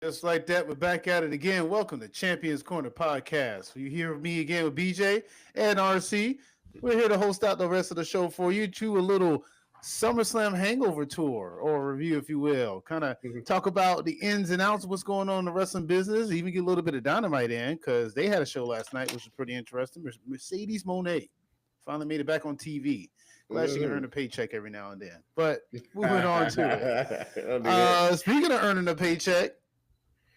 Just like that, we're back at it again. Welcome to Champions Corner Podcast. You hear me again with BJ and RC. We're here to host out the rest of the show for you to a little SummerSlam hangover tour or review, if you will. Kind of talk about the ins and outs of what's going on in the wrestling business. Even get a little bit of Dynamite in because they had a show last night, which was pretty interesting. Mercedes Moné finally made it back on TV. Glad she can earn a paycheck every now and then. But moving on to it. Speaking of earning a paycheck,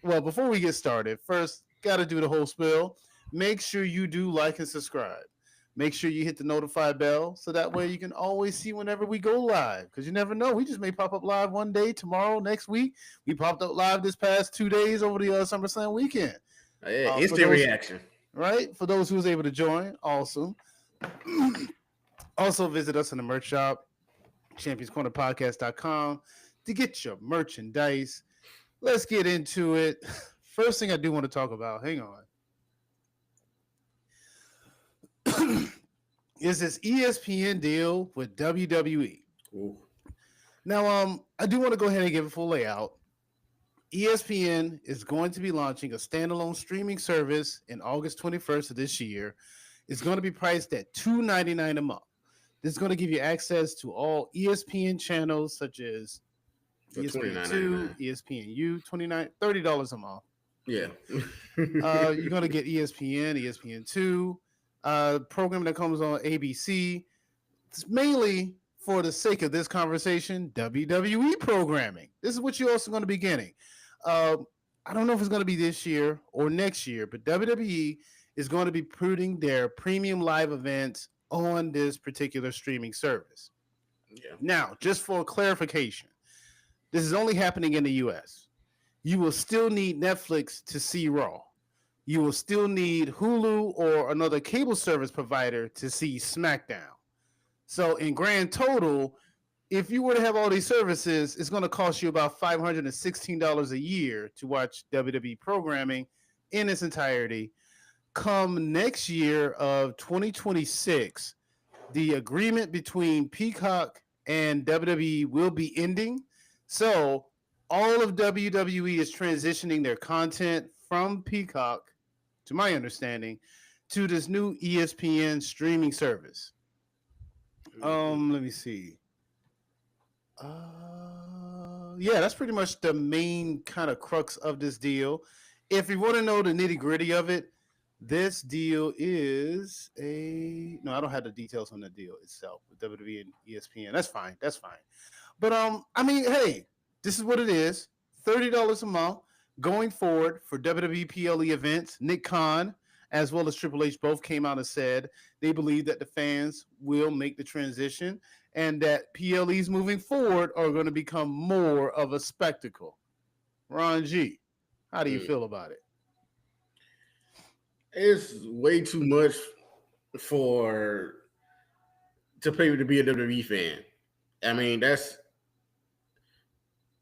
well, before we get started, first, got to do the whole spill. Make sure you do like and subscribe. Make sure you hit the notify bell so that way you can always see whenever we go live. Because you never know. We just may pop up live one day, tomorrow, next week. We popped up live this past 2 days over the SummerSlam weekend. Yeah, instant reaction. Right? For those who was able to join, awesome. Also, visit us in the merch shop, championscornerpodcast.com, to get your merchandise. Let's get into it. First thing I do want to talk about, hang on, is this ESPN deal with WWE. Ooh. Now, I do want to go ahead and give a full layout. ESPN is going to be launching a standalone streaming service in August 21st of this year. It's going to be priced at $2.99 a month. This is going to give you access to all ESPN channels such as ESPN2, ESPNU, $30 a month. Yeah. You're going to get ESPN, ESPN2, program that comes on ABC. It's mainly, for the sake of this conversation, WWE programming. This is what you're also going to be getting. I don't know if it's going to be this year or next year, but WWE is going to be putting their premium live events on this particular streaming service. Yeah. Now, just for clarification, this is only happening in the U.S. You will still need Netflix to see Raw. You will still need Hulu or another cable service provider to see SmackDown. So in grand total, if you were to have all these services, it's going to cost you about $516 a year to watch WWE programming in its entirety. Come next year of 2026, the agreement between Peacock and WWE will be ending. So all of WWE is transitioning their content from Peacock, to my understanding, to this new ESPN streaming service. Let me see. Yeah, that's pretty much the main kind of crux of this deal. If you want to know the nitty gritty of it, this deal is no, I don't have the details on the deal itself with WWE and ESPN. That's fine. But I mean, hey, this is what it is. $30 a month going forward for WWE PLE events. Nick Khan as well as Triple H both came out and said they believe that the fans will make the transition and that PLEs moving forward are going to become more of a spectacle. Ron G, how do you feel about it? It's way too much to pay to be a WWE fan. I mean,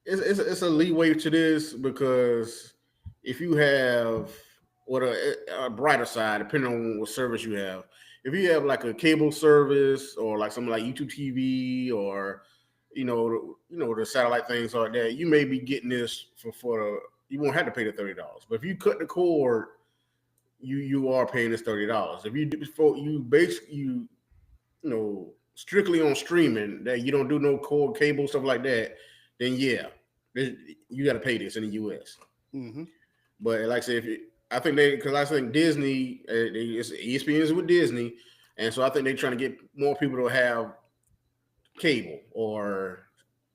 it's a leeway to this because if you have a brighter side, depending on what service you have, if you have like a cable service or like something like YouTube TV or the satellite things like that, you may be getting this for you won't have to pay the $30. But if you cut the cord, you are paying this $30. If you strictly on streaming that you don't do no cord cable stuff like that, then yeah, you got to pay this in the US. Mm-hmm. But like I said, I think Disney, ESPN is with Disney, and so I think they're trying to get more people to have cable or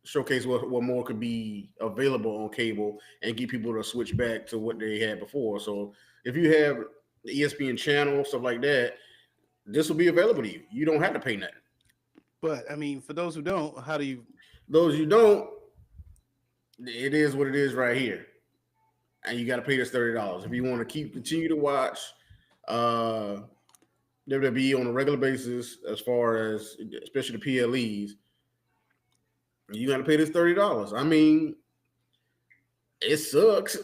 showcase what more could be available on cable and get people to switch back to what they had before. So if you have the ESPN channel, stuff like that, this will be available to you. You don't have to pay nothing. But I mean, for those who don't, Those who don't, it is what it is right here. And you got to pay this $30 if you want to continue to watch WWE on a regular basis. As far as especially the PLEs, you got to pay this $30. I mean, it sucks,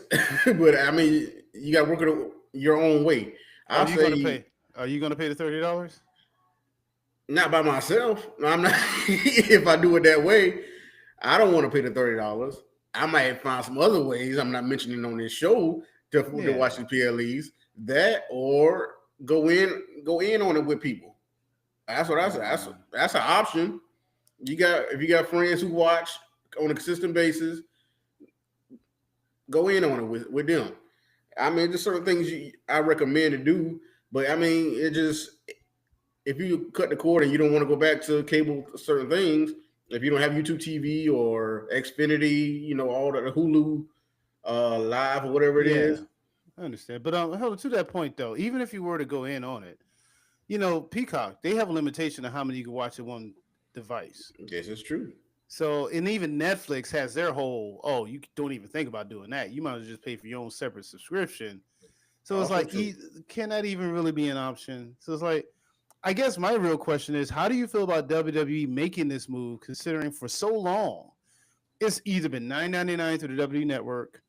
but I mean, you got to work it your own way. Are you going to pay the $30? Not by myself. No, I'm not. If I do it that way, I don't want to pay the $30. I might find some other ways I'm not mentioning on this show to watch the PLEs. That or go in on it with people. That's what I say. That's an option. If you got friends who watch on a consistent basis, go in on it with them. I mean, there's certain things I recommend to do, but I mean, if you cut the cord and you don't want to go back to cable certain things, if you don't have YouTube TV or Xfinity, all the Hulu Live or whatever it is. I understand. But hold on, to that point though, even if you were to go in on it, Peacock, they have a limitation of how many you can watch at one device. Yes, it's true. So, and even Netflix has their whole, you don't even think about doing that. You might as well just pay for your own separate subscription. So it's like, can that even really be an option? So it's like, I guess my real question is, how do you feel about WWE making this move, considering for so long, it's either been $9.99 through the WWE Network,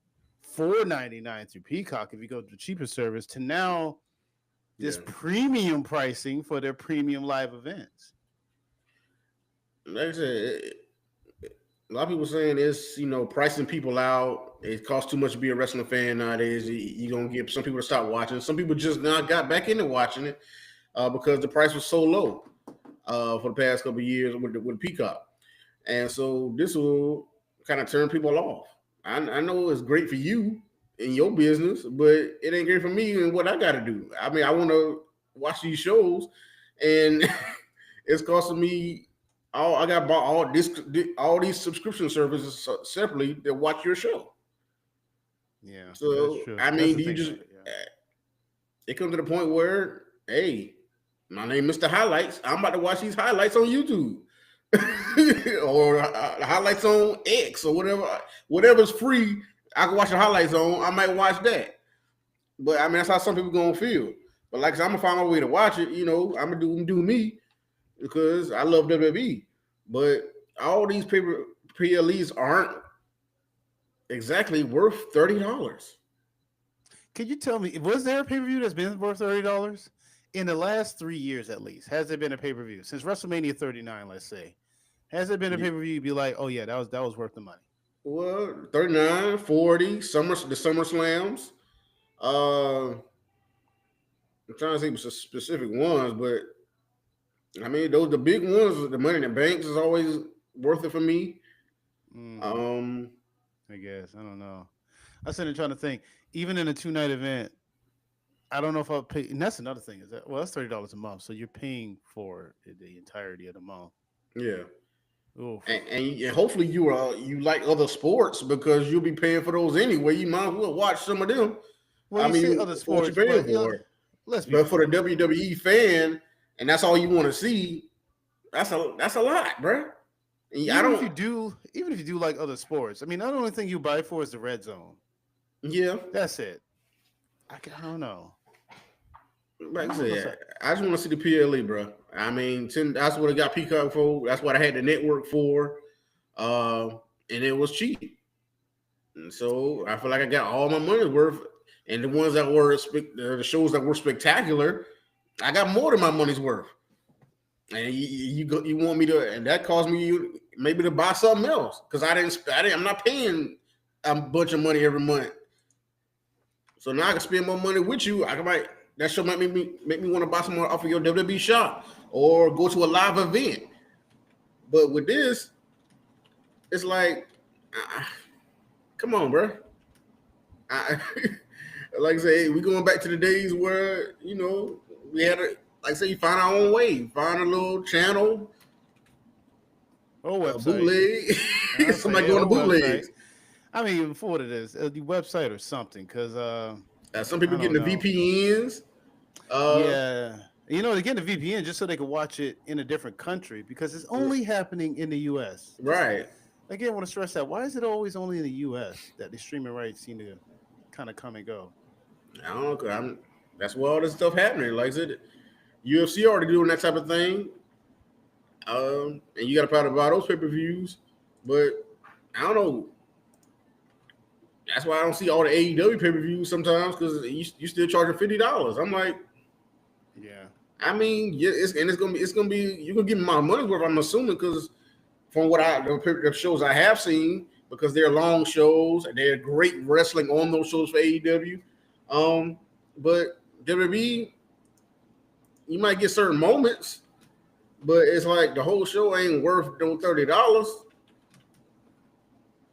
$4.99 through Peacock if you go to the cheaper service, to now this premium pricing for their premium live events. Like I said, a lot of people saying it's, pricing people out. It costs too much to be a wrestling fan nowadays. You're going to get some people to stop watching. Some people just not got back into watching it because the price was so low for the past couple of years with Peacock. And so this will kind of turn people off. I know it's great for you in your business, but it ain't great for me and what I got to do. I mean, I want to watch these shows, and it's costing me. I got bought all these subscription services separately to watch your show. Yeah. So I mean, it comes to the point where, hey, my name is Mr. Highlights. I'm about to watch these highlights on YouTube or highlights on X or whatever's free. I can watch the highlights on. I might watch that. But I mean, that's how some people gonna feel. But like I said, I'm gonna find my way to watch it. I'm gonna do me. Because I love WWE, but all these PLEs aren't exactly worth $30. Can you tell me, was there a pay-per-view that's been worth $30 in the last 3 years at least? Has there been a pay-per-view since WrestleMania 39? Let's say, has there been a pay-per-view you'd be like, oh yeah, that was worth the money? Well, 39, 40, the SummerSlams. I'm trying to think of specific ones, but. I mean, the big ones, the Money in the Banks is always worth it for me. I guess. I don't know. I was sitting there trying to think, even in a 2-night event, I don't know if I'll pay. And that's another thing. Is that, that's $30 a month. So you're paying for the entirety of the month. Yeah. And hopefully you like other sports because you'll be paying for those anyway. You might as well watch some of them. Well, I mean, other sports, you're paying for. But for the WWE fan, and that's all you want to see, that's a lot, bro. Even if you do like other sports, I mean, not the only thing you buy for is the red zone. Yeah, that's it. I don't know. Like I said, I just want to see the PLE, bro. I mean, that's what I got Peacock for. That's what I had the network for, and it was cheap. And so I feel like I got all my money's worth. And the ones that were the shows that were spectacular, I got more than my money's worth. And you want me to, and that caused me maybe to buy something else because I'm not paying a bunch of money every month. So now I can spend more money with you. That show might make me want to buy some more off of your WWE shop or go to a live event. But with this, it's like, come on, bro. Like I say, we going back to the days where, we had you find our own way. Find a little channel. Bootleg. Somebody doing a bootleg. I mean, even before it is, the website or something, because some people getting the VPNs. They're getting the VPN just so they can watch it in a different country because it's only happening in the U.S. Right. Again, I want to stress that. Why is it always only in the U.S. that the streaming rights seem to kind of come and go? I don't know. That's where all this stuff happening. Like I said, UFC already doing that type of thing. And you got to probably buy those pay-per-views. But I don't know. That's why I don't see all the AEW pay-per-views sometimes because you still charging $50. I'm like, yeah. I mean, it's gonna be you're gonna give me my money's worth. I'm assuming because from what the shows I have seen, because they're long shows and they're great wrestling on those shows for AEW. But WWE, you might get certain moments, but it's like the whole show ain't worth no $30.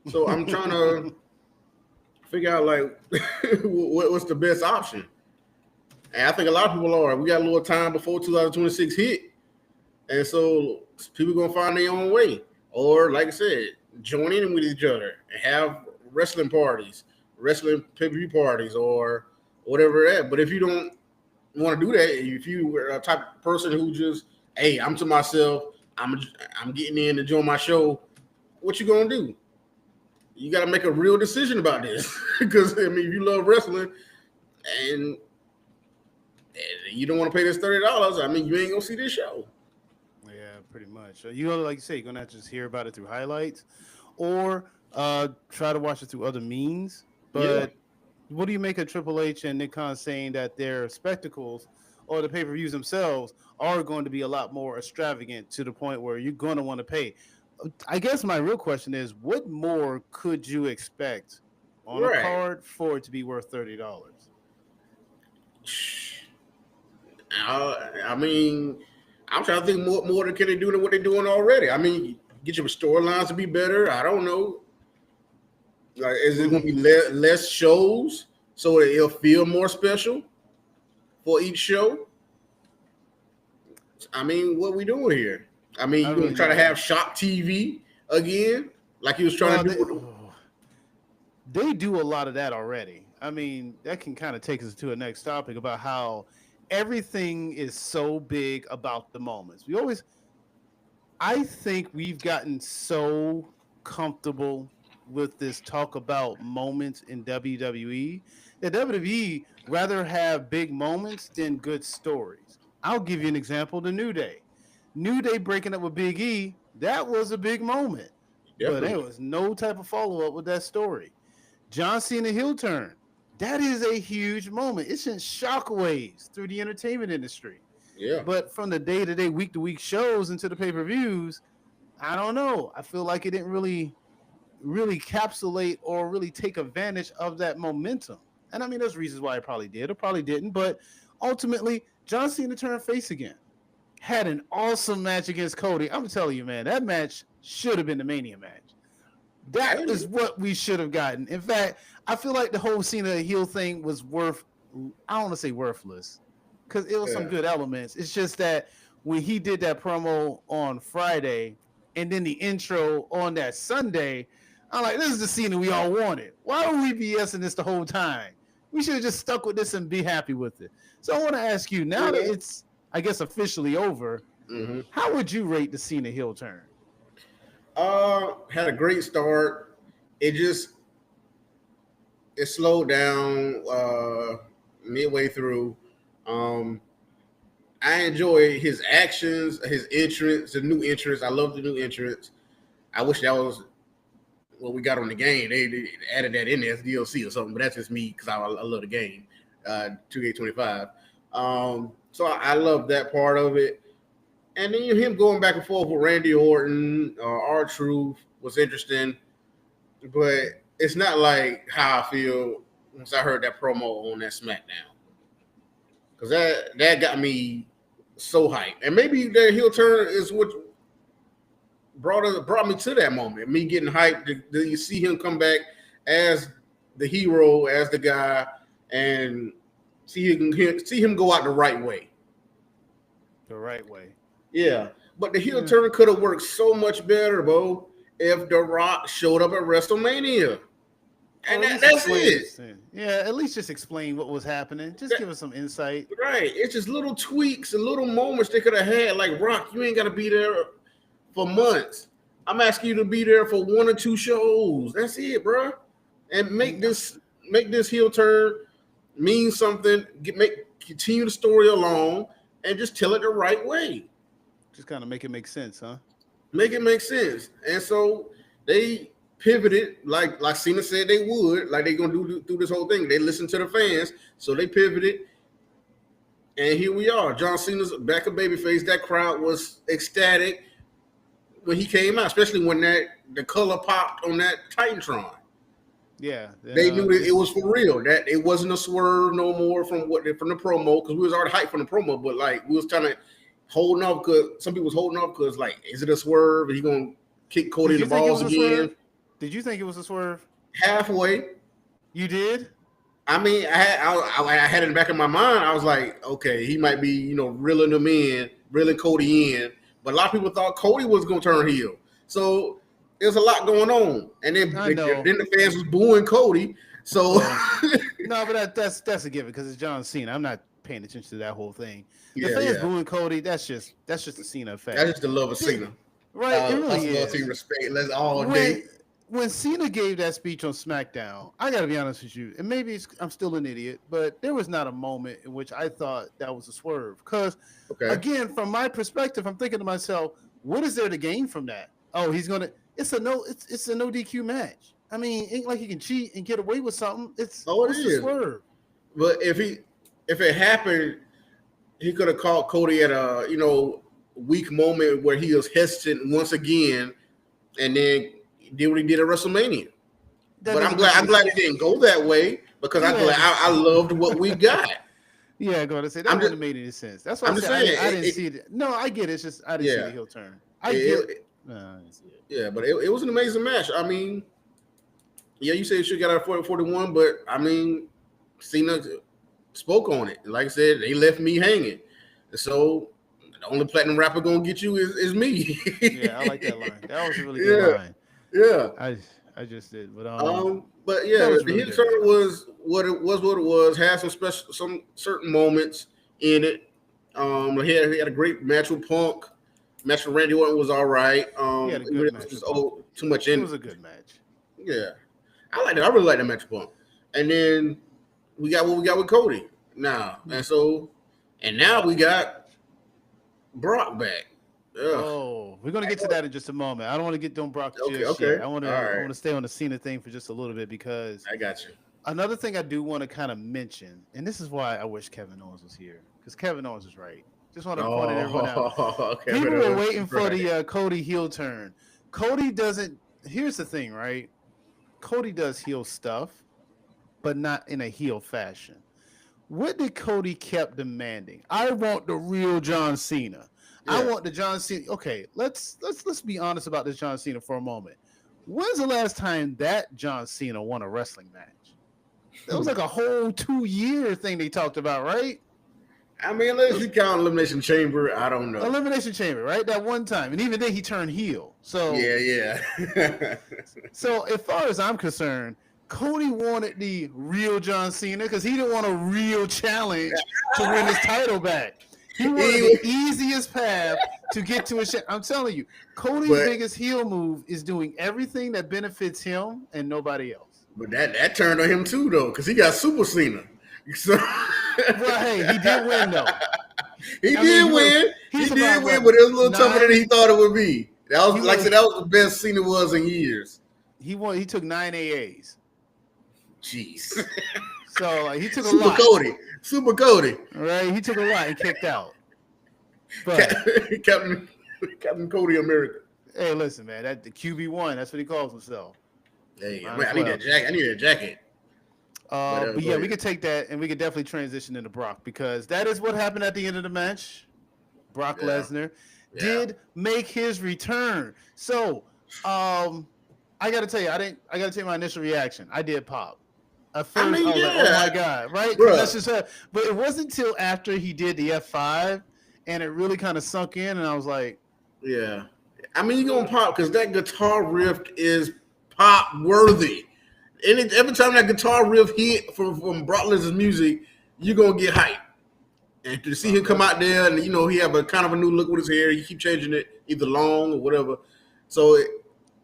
So I'm trying to figure out like what's the best option. And I think a lot of people are. We got a little time before 2026 hit, and so people gonna find their own way, or like I said, join in with each other and have wrestling parties, wrestling pay-per-view parties, or whatever that. But if you don't want to do that, if you are a type of person who just, hey, I'm to myself, I'm getting in to join my show, what you gonna do? You got to make a real decision about this, because I mean, if you love wrestling and you don't want to pay this $30, I mean, you ain't gonna see this show. Yeah, pretty much. You know, like you say, you're gonna have to just hear about it through highlights, or try to watch it through other means. But what do you make of Triple H and Nick Khan saying that their spectacles or the pay-per-views themselves are going to be a lot more extravagant to the point where you're going to want to pay? I guess my real question is, what more could you expect on a card for it to be worth $30? I mean, I'm trying to think more than can they do than what they're doing already. I mean, get your storylines to be better. I don't know. Like, is it going to be less shows so that it'll feel more special for each show? I mean, what we doing here? I mean, you going to try to have Shock TV again, like he was trying to do? They do a lot of that already. I mean, that can kind of take us to a next topic about how everything is so big about the moments. I think we've gotten so comfortable with this talk about moments in WWE that WWE rather have big moments than good stories. I'll give you an example: the New Day. New Day breaking up with Big E, that was a big moment. Definitely. But there was no type of follow-up with that story. John Cena heel turn, that is a huge moment. It sent shockwaves through the entertainment industry. Yeah. But from the day-to-day, week-to-week shows into the pay-per-views, I don't know. I feel like it didn't really encapsulate or really take advantage of that momentum. And I mean, there's reasons why it probably did or probably didn't. But ultimately, John Cena turned face again. Had an awesome match against Cody. I'm telling you, man, that match should have been the Mania match. That is what we should have gotten. In fact, I feel like the whole Cena heel thing was I don't want to say worthless, because it was some good elements. It's just that when he did that promo on Friday and then the intro on that Sunday, I'm like, this is the Cena we all wanted. Why would we be BSing this the whole time? We should have just stuck with this and be happy with it. So I want to ask you, now that it's, I guess, officially over, how would you rate the Cena heel turn? Had a great start. It slowed down midway through. I enjoy his actions, his entrance, the new entrance. I love the new entrance. I wish that was what we got on the game. They added that in there as DLC or something, but that's just me because I love the game, 2K25. So I love that part of it. And then him going back and forth with Randy Orton, R-Truth was interesting, but it's not like how I feel once I heard that promo on that SmackDown, because that got me so hyped. And maybe the heel turn is what brought me to that moment. Me getting hyped. You see him come back as the hero, as the guy, and see him go out the right way. The right way. Yeah, but the heel turn could have worked so much better, Bo, if The Rock showed up at WrestleMania. And that's it. Yeah, at least just explain what was happening. Just give us some insight. Right. It's just little tweaks and little moments they could have had. Like, Rock, you ain't got to be there for months. I'm asking you to be there for 1 or 2 shows. That's it, bro. And make this heel turn mean something. Continue the story along and just tell it the right way. Just kind of make it make sense, huh? Make it make sense. And so they pivoted like Cena said they would, like they're going to do this whole thing. They listened to the fans, so they pivoted. And here we are. John Cena's back a babyface. That crowd was ecstatic when he came out, especially when that the color popped on that Titantron. Yeah, They knew that it was for real. That it wasn't a swerve no more from the promo, because we was already hyped from the promo. But like we was trying to holding off because some people was holding off because like, is it a swerve? Are you gonna kick Cody in the balls again? Did you think it was a swerve? Halfway. You did? I mean, I had it in the back of my mind. I was like, okay, he might be, reeling Cody in. But a lot of people thought Cody was gonna turn heel. So there's a lot going on, and then the fans was booing Cody. So no, but that's a given because it's John Cena. I'm not paying attention to that whole thing. The fans booing Cody, that's just a Cena effect. That's just the love of Cena, right? It really is. Loyalty, respect. Let's all day. When Cena gave that speech on SmackDown, I got to be honest with you, and maybe I'm still an idiot, but there was not a moment in which I thought that was a swerve. Because again, from my perspective, I'm thinking to myself, what is there to gain from that? Oh, he's gonna. It's a no DQ match. I mean, ain't like he can cheat and get away with something. It's a swerve. But if it happened, he could have caught Cody at a weak moment where he was hesitant once again, and then did what he did at WrestleMania. But I'm glad it didn't go that way, because I loved what we got. Yeah, I'm going to say that wouldn't have made any sense. That's what I'm saying. I didn't see it. No, I get it. It's just I didn't see the heel turn. I get it. No, I didn't see it. Yeah, but it was an amazing match. I mean, you said you should get out of 40-41, but I mean, Cena spoke on it. Like I said, they left me hanging. So the only platinum rapper gonna get you is me. Yeah, I like that line. That was a really good line. Yeah, I just did, but but yeah, the heel turn was what it was. Had some certain moments in it. He had a great match with Punk. Match with Randy Orton was all right. He had a good match. Too much in it. It was a good match. Yeah, I like that. I really like that match with Punk. And then we got what we got with Cody now, and now we got Brock back. Ugh. Oh, we're gonna get to that in just a moment. I don't want to get Brock just yet. I want to stay on the Cena thing for just a little bit, because I got you. Another thing I do want to kind of mention, and this is why I wish Kevin Owens was here, because Kevin Owens is right. Just want to point it everyone out. People were waiting for the Cody heel turn. Cody doesn't. Here's the thing, right? Cody does heel stuff, but not in a heel fashion. What did Cody kept demanding? I want the real John Cena. Yeah. I want the John Cena. Okay, let's be honest about this John Cena for a moment. When's the last time that John Cena won a wrestling match? That was like a whole 2-year thing they talked about, right? I mean, unless you count Elimination Chamber, I don't know. Elimination Chamber, right? That one time, and even then he turned heel. So yeah. So as far as I'm concerned, Cody wanted the real John Cena because he didn't want a real challenge to win his title back. He wanted the easiest path to get to a shit. I'm telling you, Cody's biggest heel move is doing everything that benefits him and nobody else. But that turned on him too, though, because he got Super Cena. So well, hey, he did win though. He did win, but it was a little tougher than he thought it would be. That was like I said, that was the best Cena was in years. He took 9 AAs. Jeez. So he took a Super lot. Super Cody. Right, he took a lot and kicked out. But Captain Cody America. Hey, listen, man, that the QB1, that's what he calls himself. Hey, man, I need that jacket. I need a jacket. But yeah, we could take that and we could definitely transition into Brock, because that is what happened at the end of the match. Brock Lesnar did make his return. So, I got to tell you, I got to tell you my initial reaction. I did pop. At first, I was like, oh my God, right? That's just but it wasn't until after he did the F5 and it really kind of sunk in, and I was like, yeah. I mean, you're going to pop because that guitar riff is pop worthy. And every time that guitar riff hit from Brock Lesnar's music, you're going to get hyped. And to see him come out there and, he have a kind of a new look with his hair, you keep changing it, either long or whatever. So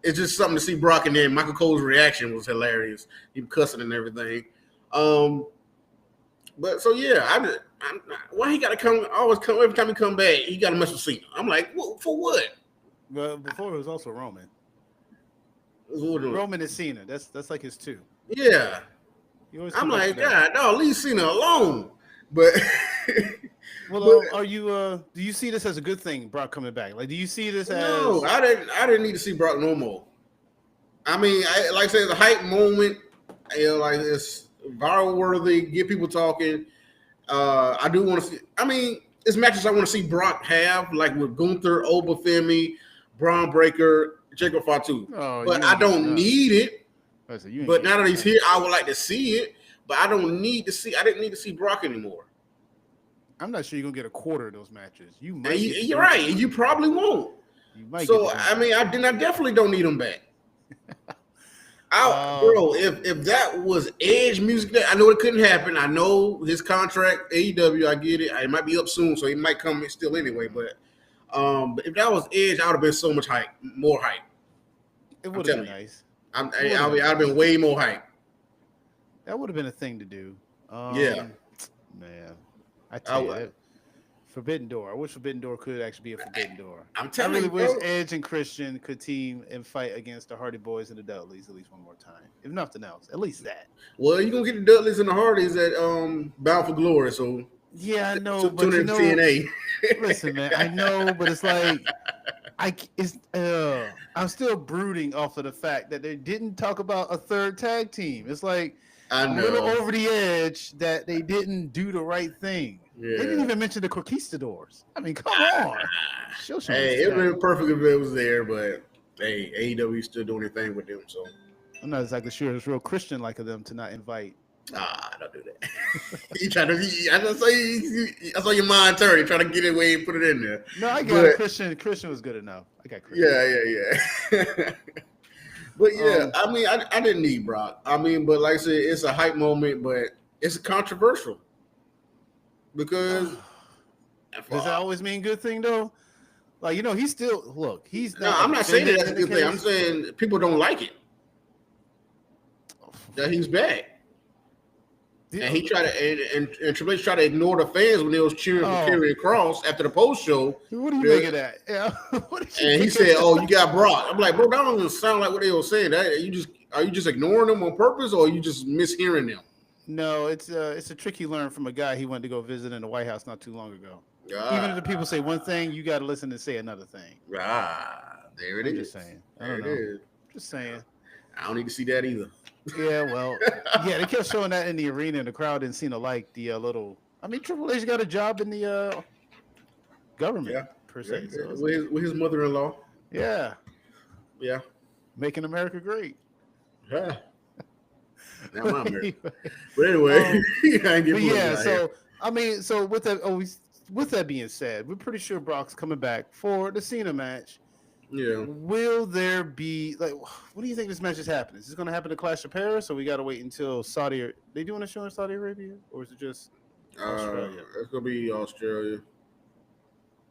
it's just something to see Brock, and then Michael Cole's reaction was hilarious. He was cussing and everything. But so, yeah, why he got to come, always come, every time he come back, he got to mess with Cena. I'm like, for what? Well, before it was also Roman. Roman and Cena. That's like his two. Yeah. I'm like, God, no, leave Cena alone. But are you? Do you see this as a good thing, Brock coming back? Like, do you see this as? No, I didn't need to see Brock no more. I mean, like I said, it's a hype moment. Like it's viral worthy. Get people talking. I do want to see. I mean, it's matches I want to see Brock have, like with Gunther, Obafemi, Braun Breaker, Jacob Fatu. Oh, But you I ain't getting don't none. need it. I said, you ain't But now getting that he's none. here, I would like to see it. But I don't need to see. I didn't need to see Brock anymore. I'm not sure you're gonna get a quarter of those matches. You And might get you're three right. quarters. You probably won't. You might get So three I mean, I quarters. definitely don't need him back. Um, Bro, if that was Edge music, I know it couldn't happen. I know his contract, AEW, I get it. It might be up soon, so he might come still anyway. But if that was Edge, I would have been so much hype, more hype. it I'm would have been telling you, nice. It would have I'd been have been nice. way more hype. That would have been a thing to do. Yeah, Man, I I, tell you would- that Forbidden Door. I wish Forbidden Door could actually be a Forbidden Door. I'm I telling really you, wish bro. Edge and Christian could team and fight against the Hardy Boys and the Dudleys at least one more time. If nothing else, at least that. Well, you're gonna get the Dudleys and the Hardys at Bound for Glory, so Yeah, I know, tune but in to TNA. listen, man, I know, but it's like I'm still brooding off of the fact that they didn't talk about a third tag team. It's like I I'm a little know. over the edge that they didn't do the right thing. They didn't Yeah. even mention the Conquistadors. I mean, come on, show some Hey, it would respect. have been perfect if it was there, but hey, AEW still doing their thing with them, so I'm not exactly sure it's real Christian like of them to not invite. don't do that. You try to, I saw your mind turn. You try to get it where you put it in there, No, I got it. but Christian was good enough. I got Christian. yeah. But yeah, Um, I mean, I didn't need Brock. I mean, but like I said, it's a hype moment, but it's controversial because does that always mean good thing though? Like he's still look. He's no, not a I'm not saying that defendant that's in a the good thing. I'm case. saying people don't like it that he's back. And he tried to, and Triple H tried to ignore the fans when they was cheering for Oh, Karrion Kross after the post show. what do you make of that? Yeah, what did you And he think of said, that? "Oh, you got Brock." I'm like, bro, that don't even sound like what they were saying. That are you just ignoring them on purpose, or are you just mishearing them? No, it's a trick he learned from a guy he went to go visit in the White House not too long ago. Even if the people say one thing, you got to listen and say another thing. There it I'm is. just saying. I There don't it know. is. Just saying. I don't need to see that either. Yeah, well, yeah, they kept showing that in the arena, and the crowd didn't seem to like the little. I mean, Triple H got a job in the government Yeah, per se, so it's like, with his mother-in-law. yeah, Yeah, making America great. yeah. Now my America. Anyway, But anyway, um, I ain't get but political yeah, out here. so I mean, so with that being said, we're pretty sure Brock's coming back for the Cena match. Yeah. Will there be like what do you think this match is happening? Is this going to happen to Clash of Paris, or we got to wait until Saudi? They doing a show in Saudi Arabia, or is it just Australia? It's gonna be Australia.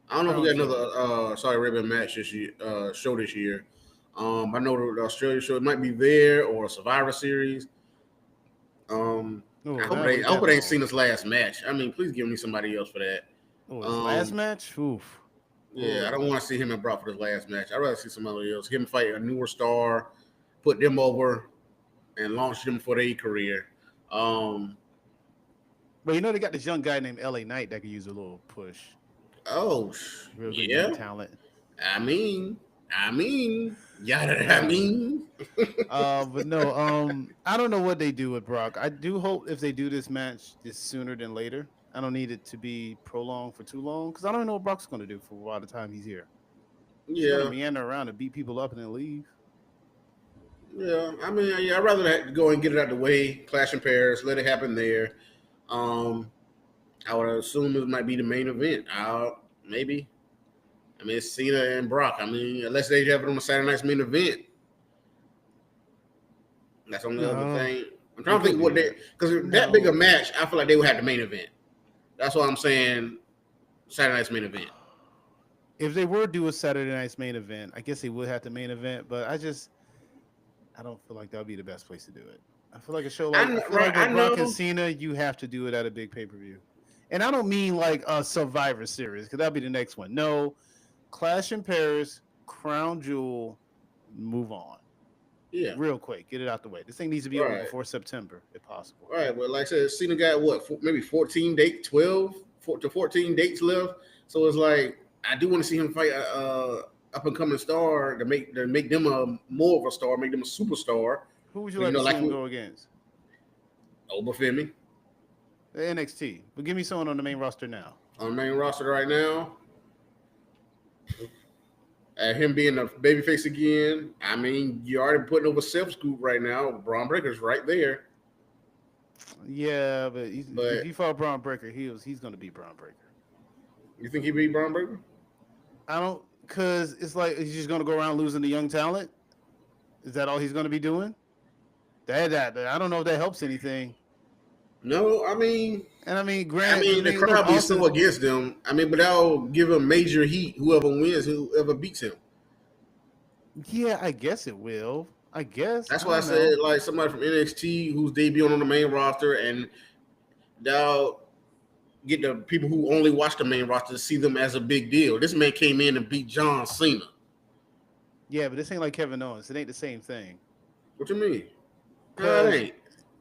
I don't know if we Crown got Jewel. another Saudi Arabian match this year, show this year. I know the Australia show it might be there or a Survivor Series. Oh, I now wait hope that it ain't long. seen this last match. I mean, please give me somebody else for that. Oh, his last Um, match? Oof. yeah, I Oh. don't want to see him and Brock for this last match. I'd rather see somebody else. Him fight a newer star, put them over, and launch them for their career. Um, But they got this young guy named LA Knight that could use a little push. oh, Real good young yeah. talent. I mean, yeah. I Uh, mean, but no, I don't know what they do with Brock. I do hope if they do this match this sooner than later. I don't need it to be prolonged for too long because I don't know what Brock's going to do for a while the time he's here. He's going to yeah. meander around and beat people up and then leave. Yeah, I mean, yeah, I'd rather go and get it out the way. Clash in Paris, let it happen there. I would assume it might be the main event. Maybe. I mean, it's Cena and Brock. I mean, unless they have it on the Saturday night's main event, that's on the other No, thing. I'm they trying to could think what do they that. because that big a No. match. I feel like they would have the main event. That's why I'm saying Saturday night's main event. If they were to do a Saturday night's main event, I guess they would have the main event, but I don't feel like that would be the best place to do it. I feel like I with Brock and know. Cena, you have to do it at a big pay per view, and I don't mean like a Survivor Series because that'll be the next one. No, Clash in Paris, Crown Jewel, move on Yeah. real quick, get it out the way. This thing needs to be over Right. before September if possible. Right. Well, like I said, Cena got maybe 14 dates, 12 to 14 dates left. So it's like I do want to see him fight up and coming star to make them a more of a star, make them a superstar. Who would you like to see him go against? Obafemi. The NXT. But give me someone on the main roster now. On the main roster right now, him being a babyface again. I mean, you're already putting over Seth's group right now. Braun Breaker's right there. Yeah, but if he fought Braun Breaker, he's going to beat Braun Breaker. You think he beat Braun Breaker? I don't, because it's like he's just going to go around losing the young talent. Is that all he's going to be doing? That I don't know if that helps anything. No, I mean, granted, the crowd be so against them. I mean, but that'll give him major heat. Whoever wins, whoever beats him. Yeah, I guess it will. I guess that's why I said like somebody from NXT who's debuting on the main roster, and that'll get the people who only watch the main roster to see them as a big deal. This man came in and beat John Cena. Yeah, but this ain't like Kevin Owens. It ain't the same thing. What you mean? It ain't.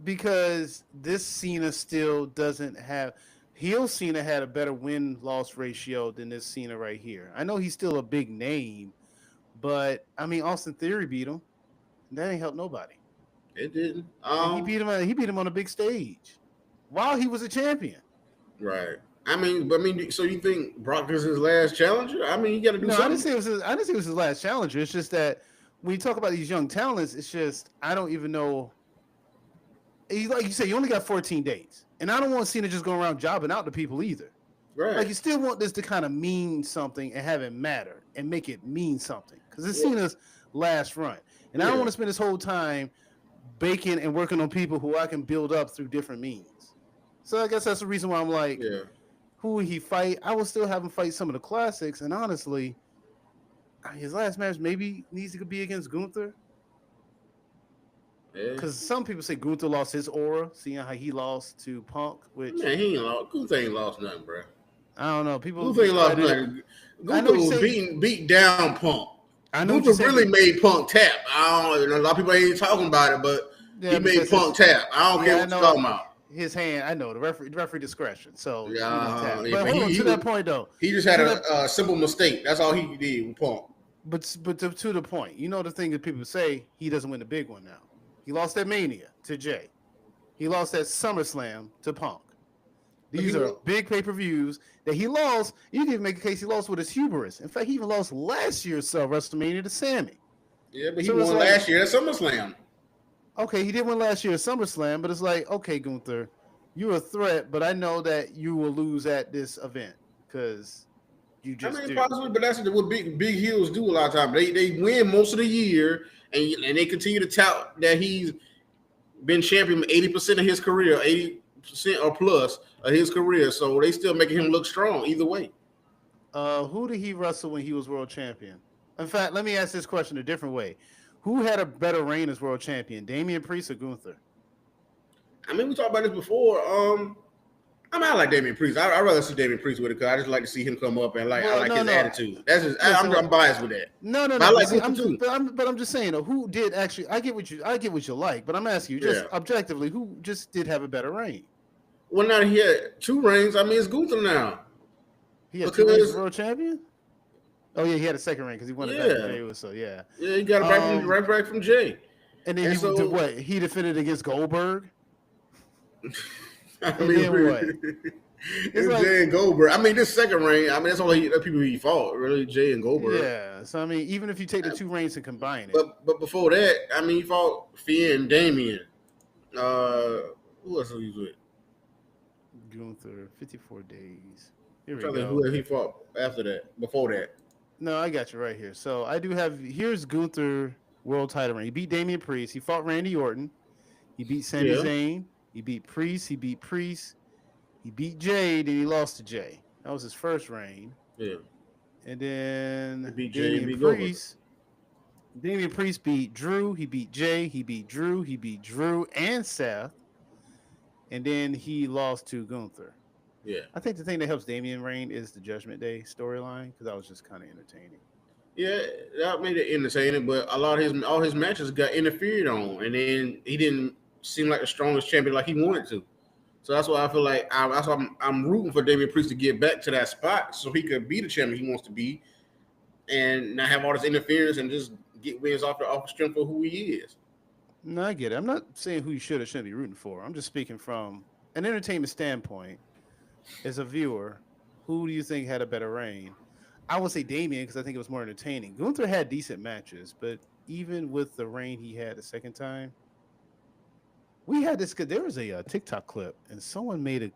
Because this Cena still doesn't have heel Cena had a better win-loss ratio than this Cena right here. I know he's still a big name, but I mean Austin Theory beat him. That ain't helped nobody. It didn't. He beat him on a big stage while he was a champion. Right. So you think Brock is his last challenger? I mean, you got to do something. I didn't say it was his last challenger. It's just that when you talk about these young talents, it's just I don't even know. Like you said, you only got 14 days. And I don't want Cena just going around jobbing out to people either. Right. Like, you still want this to kind of mean something and have it matter and make it mean something. Because it's Cena's last run. And I don't want to spend this whole time baking and working on people who I can build up through different means. So I guess that's the reason why I'm like, who will he fight? I will still have him fight some of the classics. And honestly, his last match maybe needs to be against Gunther. Because some people say Gunther lost his aura, seeing how he lost to Punk. Which he ain't lost. Gunther ain't lost nothing, bro. I don't know. Gunther ain't lost nothing. Gunther was beat down Punk. I know Gunther really made Punk tap. A lot of people ain't talking about it, but he made Punk tap. I don't care what you're talking about. His hand, I know the referee discretion. So but to that point though, he just had a simple mistake. That's all he did with Punk. But to the point, the thing that people say, he doesn't win the big one now. He lost at Mania to Jay. He lost at SummerSlam to Punk. These are big pay-per-views that he lost. You can even make a case he lost with his hubris. In fact, he even lost last year's WrestleMania to Sammy. Yeah, but he won last year at SummerSlam. Okay, he did win last year at SummerSlam, but it's like, okay, Gunther, you're a threat, but I know that you will lose at this event because you just possibly, but that's what big heels do a lot of times. They win most of the year, and they continue to tout that he's been champion 80% of his career, 80% or plus of his career. So they still making him look strong either way. Who did he wrestle when he was world champion? In fact, let me ask this question a different way. Who had a better reign as world champion, Damian Priest or Gunther? We talked about this before. I like Damian Priest. I'd rather see Damian Priest with it because I just like to see him come up and I like his attitude. That's just I'm biased with that. No. But I like Gunther too. But I'm just saying, who did actually? I get what you like, but I'm asking you just objectively, who just did have a better reign? Well, now he had 2 reigns. It's Gunther now. He had 2 reigns as world champion. Oh yeah, he had a second reign because he won it back to Jay. So yeah, he got it right back from Jay. And then he did what? He defended against Goldberg. It's like, Jay and Goldberg. This second reign. That's all the people he fought. Really, Jay and Goldberg. Yeah. So even if you take the 2 reigns and combine it, but before that, he fought Finn and Damian. Who else was he with? Gunther, 54 days. Here we go. Who he fought after that? Before that? No, I got you right here. So I do have. Here's Gunther world title reign. He beat Damian Priest. He fought Randy Orton. He beat Sami Zayn. He beat Priest. He beat Jade, and he lost to Jay. That was his first reign. Yeah. And then he beat Damian Priest. Damian Priest beat Drew. He beat Jay. He beat Drew. He beat Drew and Seth. And then he lost to Gunther. Yeah. I think the thing that helps Damian reign is the Judgment Day storyline because that was just kind of entertaining. Yeah, that made it entertaining, but all his matches got interfered on, and then he didn't seem like the strongest champion like he wanted to. So that's why I feel like I'm rooting for Damian Priest to get back to that spot so he could be the champion he wants to be, and not have all this interference and just get wins off the strength of who he is. No, I get it. I'm not saying who you should or shouldn't be rooting for. I'm just speaking from an entertainment standpoint. As a viewer, who do you think had a better reign? I would say Damian because I think it was more entertaining. Gunther had decent matches, but even with the reign he had the second time, we had this. There was a TikTok clip, and someone made a.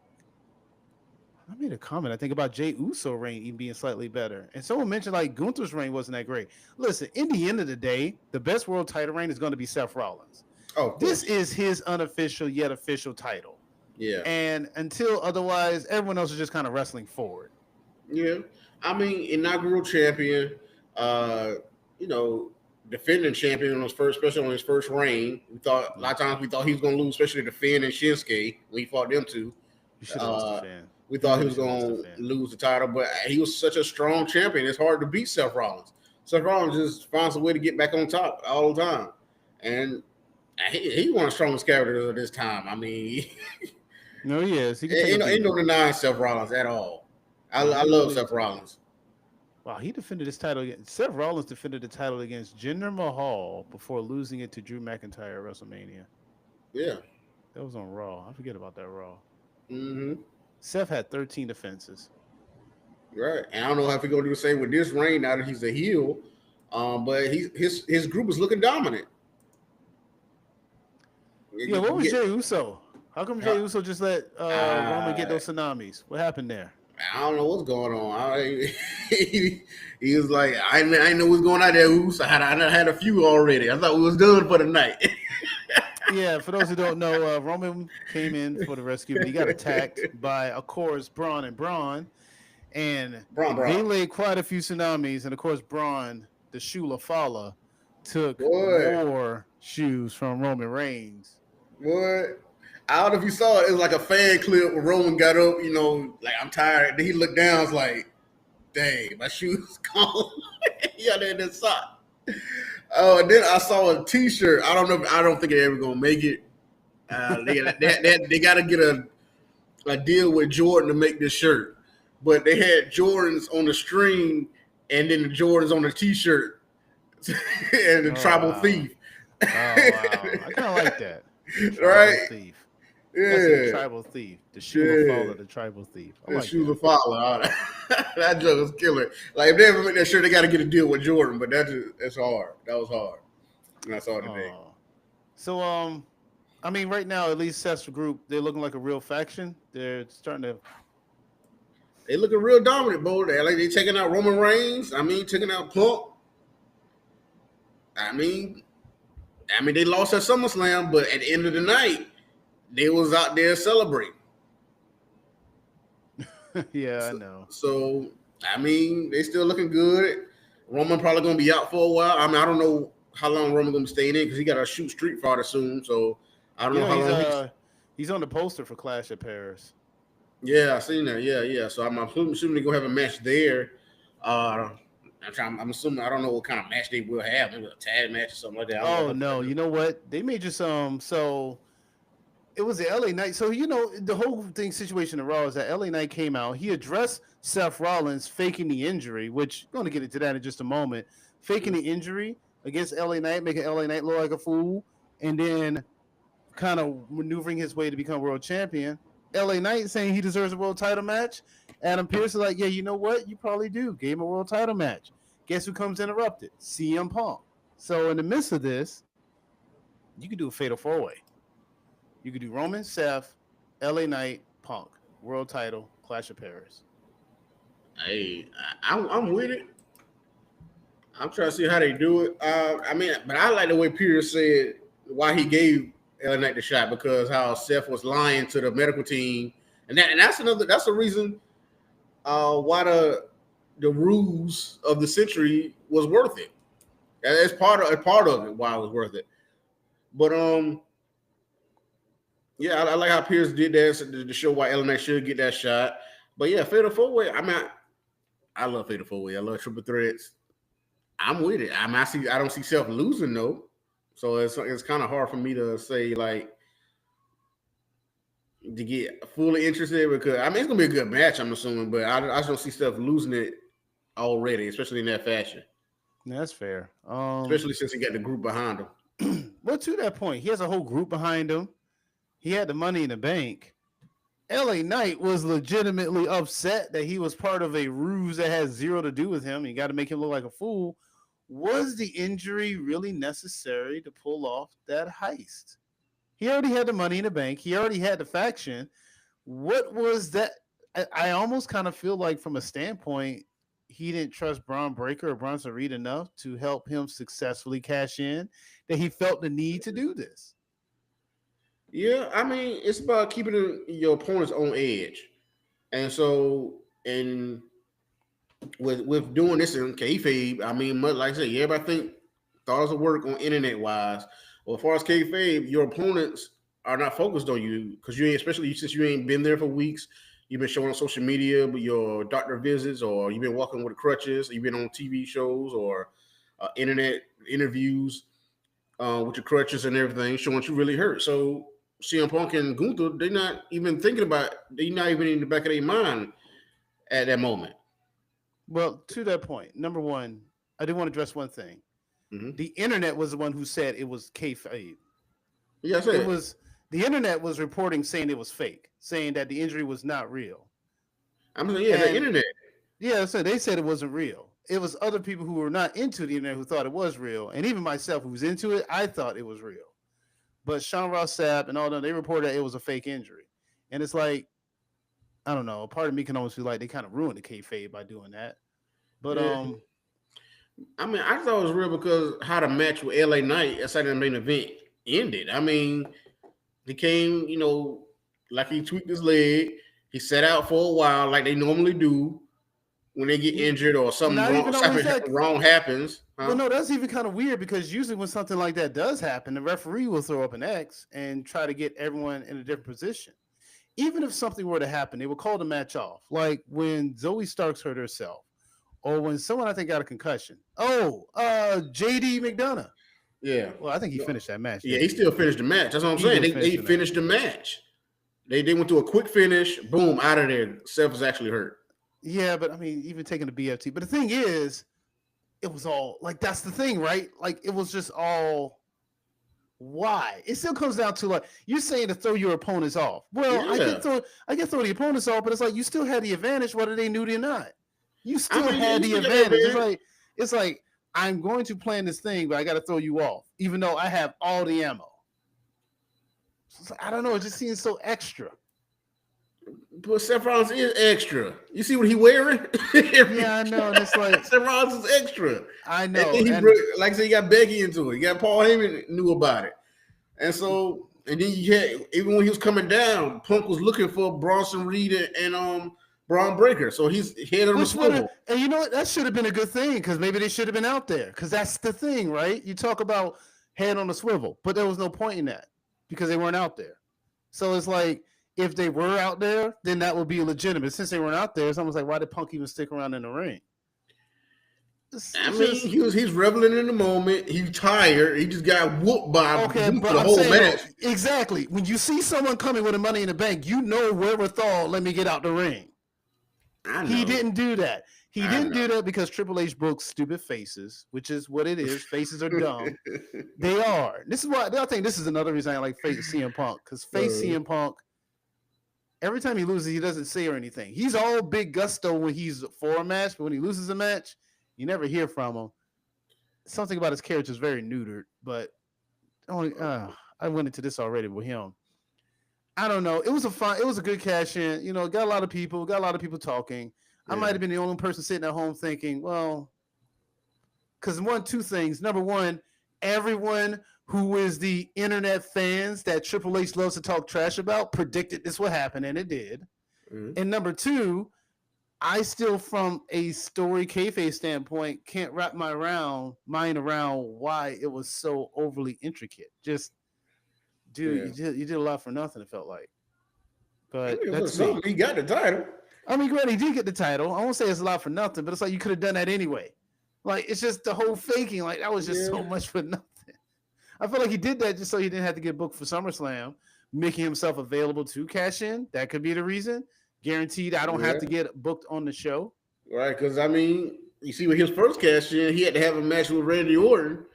I made a comment. I think about Jay Uso reign even being slightly better, and someone mentioned like Gunther's reign wasn't that great. Listen, in the end of the day, the best world title reign is going to be Seth Rollins. Oh, This is his unofficial yet official title. yeah. And until otherwise, everyone else is just kind of wrestling forward. Yeah. I mean, inaugural champion, uh, you know, defending champion on his first, especially on his first reign. We thought a lot of times we thought he was gonna lose, especially the Finn and Shinsuke when he fought them two. You should have lost the fan. We thought he was gonna lose the title, but he was such a strong champion. It's hard to beat Seth Rollins. Seth Rollins just finds a way to get back on top all the time. And he's one of the strongest characters of this time. I mean, no, he is. He ain't no denying Seth Rollins at all. I love Seth Rollins. Wow, he defended his title against Seth Rollins defended the title against Jinder Mahal before losing it to Drew McIntyre at WrestleMania. Yeah. That was on Raw. I forget about that Raw. Mm-hmm. Seth had 13 defenses. Right. And I don't know if he's gonna do the same with this reign now that he's a heel. But his group is looking dominant. Yeah, what was Jey Uso? How come Jey Uso just let Roman get those tsunamis? What happened there? I don't know what's going on. He was like, I didn't know what's going on there, Uso. I had a few already. I thought we was done for the night. Yeah, for those who don't know, Roman came in for the rescue, but he got attacked by, of course, Braun. And they laid quite a few tsunamis. And, of course, Braun, the Shula Fala, took more shoes from Roman Reigns. What? I don't know if you saw it. It was like a fan clip where Roman got up, like, I'm tired. Then he looked down, was like, dang, my shoes gone. He out there in that sock. Oh, and then I saw a T-shirt. I don't think they're ever gonna make it. They got to get a deal with Jordan to make this shirt, but they had Jordans on the string, and then the Jordans on the T-shirt, and the Tribal Thief. Oh, wow. I kind of like that. Right? Thief. Yeah. That's the Tribal Thief. The Shula Fala, the Tribal Thief. The Shula Fala. That joke was killer. Like, if they ever make that shirt, they got to get a deal with Jordan, but that's hard. That was hard. And I saw it today. So, I mean, right now, at least Seth's group, they're looking like a real faction. They're starting to. They looking real dominant, bro. They taking out Roman Reigns. I mean, taking out Punk. I mean, they lost at SummerSlam, but at the end of the night, they was out there celebrating. Yeah, I know. So, I mean, they still looking good. Roman probably going to be out for a while. I mean, I don't know how long Roman going to be staying in because he got to shoot Street Fighter soon. So, I don't know how long he's on the poster for Clash of Paris. Yeah, I seen that. Yeah. So, I'm assuming they're going to have a match there. I'm assuming, I don't know what kind of match they will have. Maybe a tag match or something like that. Oh, no. You know what? They may just, so it was the LA Knight. So, the whole situation in Raw is that LA Knight came out. He addressed Seth Rollins faking the injury, which I'm going to get into that in just a moment. Faking the injury against LA Knight, making LA Knight look like a fool, and then kind of maneuvering his way to become world champion. LA Knight saying he deserves a world title match. Adam Pearce is like, yeah, you know what? You probably do. Gave him a world title match. Guess who comes interrupted? CM Punk. So in the midst of this, you could do a fatal four-way. You could do Roman, Seth, LA Knight, Punk, world title, Clash of Paris. Hey, I'm with it. I'm trying to see how they do it. But I like the way Pierce said why he gave LA Knight the shot, because how Seth was lying to the medical team, and that's a reason why the rules of the century was worth it. That's part of it why it was worth it. But yeah, I like how Pierce did that to show why LA Knight should get that shot. But yeah, fatal four-way. I love fatal four-way. I love triple threats. I'm with it. I don't see Seth losing though, so it's kind of hard for me to say like to get fully interested, because it's gonna be a good match, I'm assuming, but I just don't see Seth losing it already, especially in that fashion. That's fair. Especially since he got the group behind him. Well, to that point, he has a whole group behind him. He had the money in the bank. LA Knight was legitimately upset that he was part of a ruse that has zero to do with him. You got to make him look like a fool. Was the injury really necessary to pull off that heist? He already had the money in the bank. He already had the faction. What was that? I almost kind of feel like, from a standpoint, he didn't trust Braun Breaker or Bronson Reed enough to help him successfully cash in, that he felt the need to do this. Yeah, I mean, it's about keeping your opponents on edge. And so, and with doing this in kayfabe, I mean, like I said, everybody thought it was a work on internet wise. Well, as far as kayfabe, your opponents are not focused on you because you ain't, especially since you ain't been there for weeks. You've been showing on social media with your doctor visits, or you've been walking with crutches. Or you've been on TV shows or internet interviews with your crutches and everything, showing you really hurt. So CM Punk and Gunther, they're not even thinking about. They're not even in the back of their mind at that moment. Well, to that point, number one, I do want to address one thing. Mm-hmm. The internet was the one who said it was kayfabe. Yeah, I said it was. The internet was reporting saying it was fake, saying that the injury was not real. I'm saying, yeah, the internet. Yeah, so they said it wasn't real. It was other people who were not into the internet who thought it was real, and even myself, who was into it, I thought it was real. But Sean Ross Sapp and all them, they reported that it was a fake injury, and it's like, I don't know. Part of me can almost feel like they kind of ruined the kayfabe by doing that. But yeah. I mean, I thought it was real because how the match with LA Knight at Saturday main event ended. I mean, he came, like he tweaked his leg. He sat out for a while, like they normally do when they get injured or something wrong happens. Huh? Well, no, that's even kind of weird because usually when something like that does happen, the referee will throw up an X and try to get everyone in a different position. Even if something were to happen, they will call the match off. Like when Zoe Starks hurt herself, or when someone I think got a concussion. Jade McDonough. Yeah. Well, I think he finished that match. Yeah, he still finished the match. That's what I'm saying. They finished the match. They went to a quick finish. Boom, out of there. Seth was actually hurt. Yeah, but I mean, even taking the BFT. But the thing is, it was all like, that's the thing, right? Like, it was just all. Why? It still comes down to, like, you're saying to throw your opponents off. Well, yeah. I can throw the opponents off, but it's like you still had the advantage whether they knew it or not. You still had the advantage. It's like I'm going to plan this thing, but I got to throw you off, even though I have all the ammo. So I don't know. It just seems so extra. But Seth Rollins is extra. You see what he wearing? Yeah, I know. And it's like Seth Rollins is extra. I know. Like I said, he got Becky into it. He got Paul Heyman knew about it, and so then you had, even when he was coming down, Punk was looking for Bronson Reed and Braun Breaker. So he's head on the swivel. And you know what? That should have been a good thing because maybe they should have been out there. Because that's the thing, right? You talk about head on the swivel, but there was no point in that because they weren't out there. So it's like, if they were out there, then that would be legitimate. Since they weren't out there, it's almost like, why did Punk even stick around in the ring? He's reveling in the moment. He's tired. He just got whooped by the whole match. Exactly. When you see someone coming with the money in the bank, you know wherewithal, let me get out the ring. He didn't do that. He didn't do that because Triple H broke stupid faces, which is what it is. Faces are dumb. They are. This is why I think this is another reason I like face CM Punk, because CM Punk, every time he loses, he doesn't say or anything. He's all big gusto when he's for a match, but when he loses a match, you never hear from him. Something about his character is very neutered, but I went into this already with him. I don't know. It was a good cash in. Got a lot of people talking. Yeah. I might have been the only person sitting at home thinking, well, because two things. Number one, everyone who is the internet fans that Triple H loves to talk trash about predicted this would happen, and it did. Mm-hmm. And number two, I still, from a story kayfabe standpoint, can't wrap my mind around why it was so overly intricate. Just, dude, you did a lot for nothing, it felt like. But that's me. He got the title. I mean, granted, he did get the title. I won't say it's a lot for nothing, but it's like you could have done that anyway. Like, it's just the whole faking. Like, that was just so much for nothing. I feel like he did that just so he didn't have to get booked for SummerSlam, making himself available to cash in. That could be the reason. Guaranteed I don't have to get booked on the show. Right, because, I mean, you see, with his first cash in, he had to have a match with Randy Orton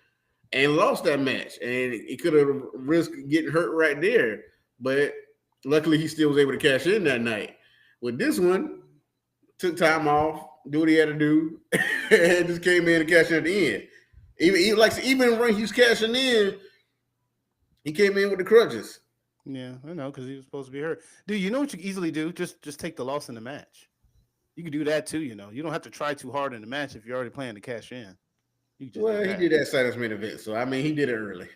and lost that match, and he could have risked getting hurt right there. But luckily, he still was able to cash in that night. With this one, took time off, do what he had to do, and just came in and cashed in at the end. Even when he was cashing in, he came in with the crutches. Yeah, I know, because he was supposed to be hurt. Dude, you know what you can easily do? Just take the loss in the match. You can do that too, you know. You don't have to try too hard in the match if you're already planning to cash in. You can just Well, do he that. did that Saturday main event, so I mean, he did it early.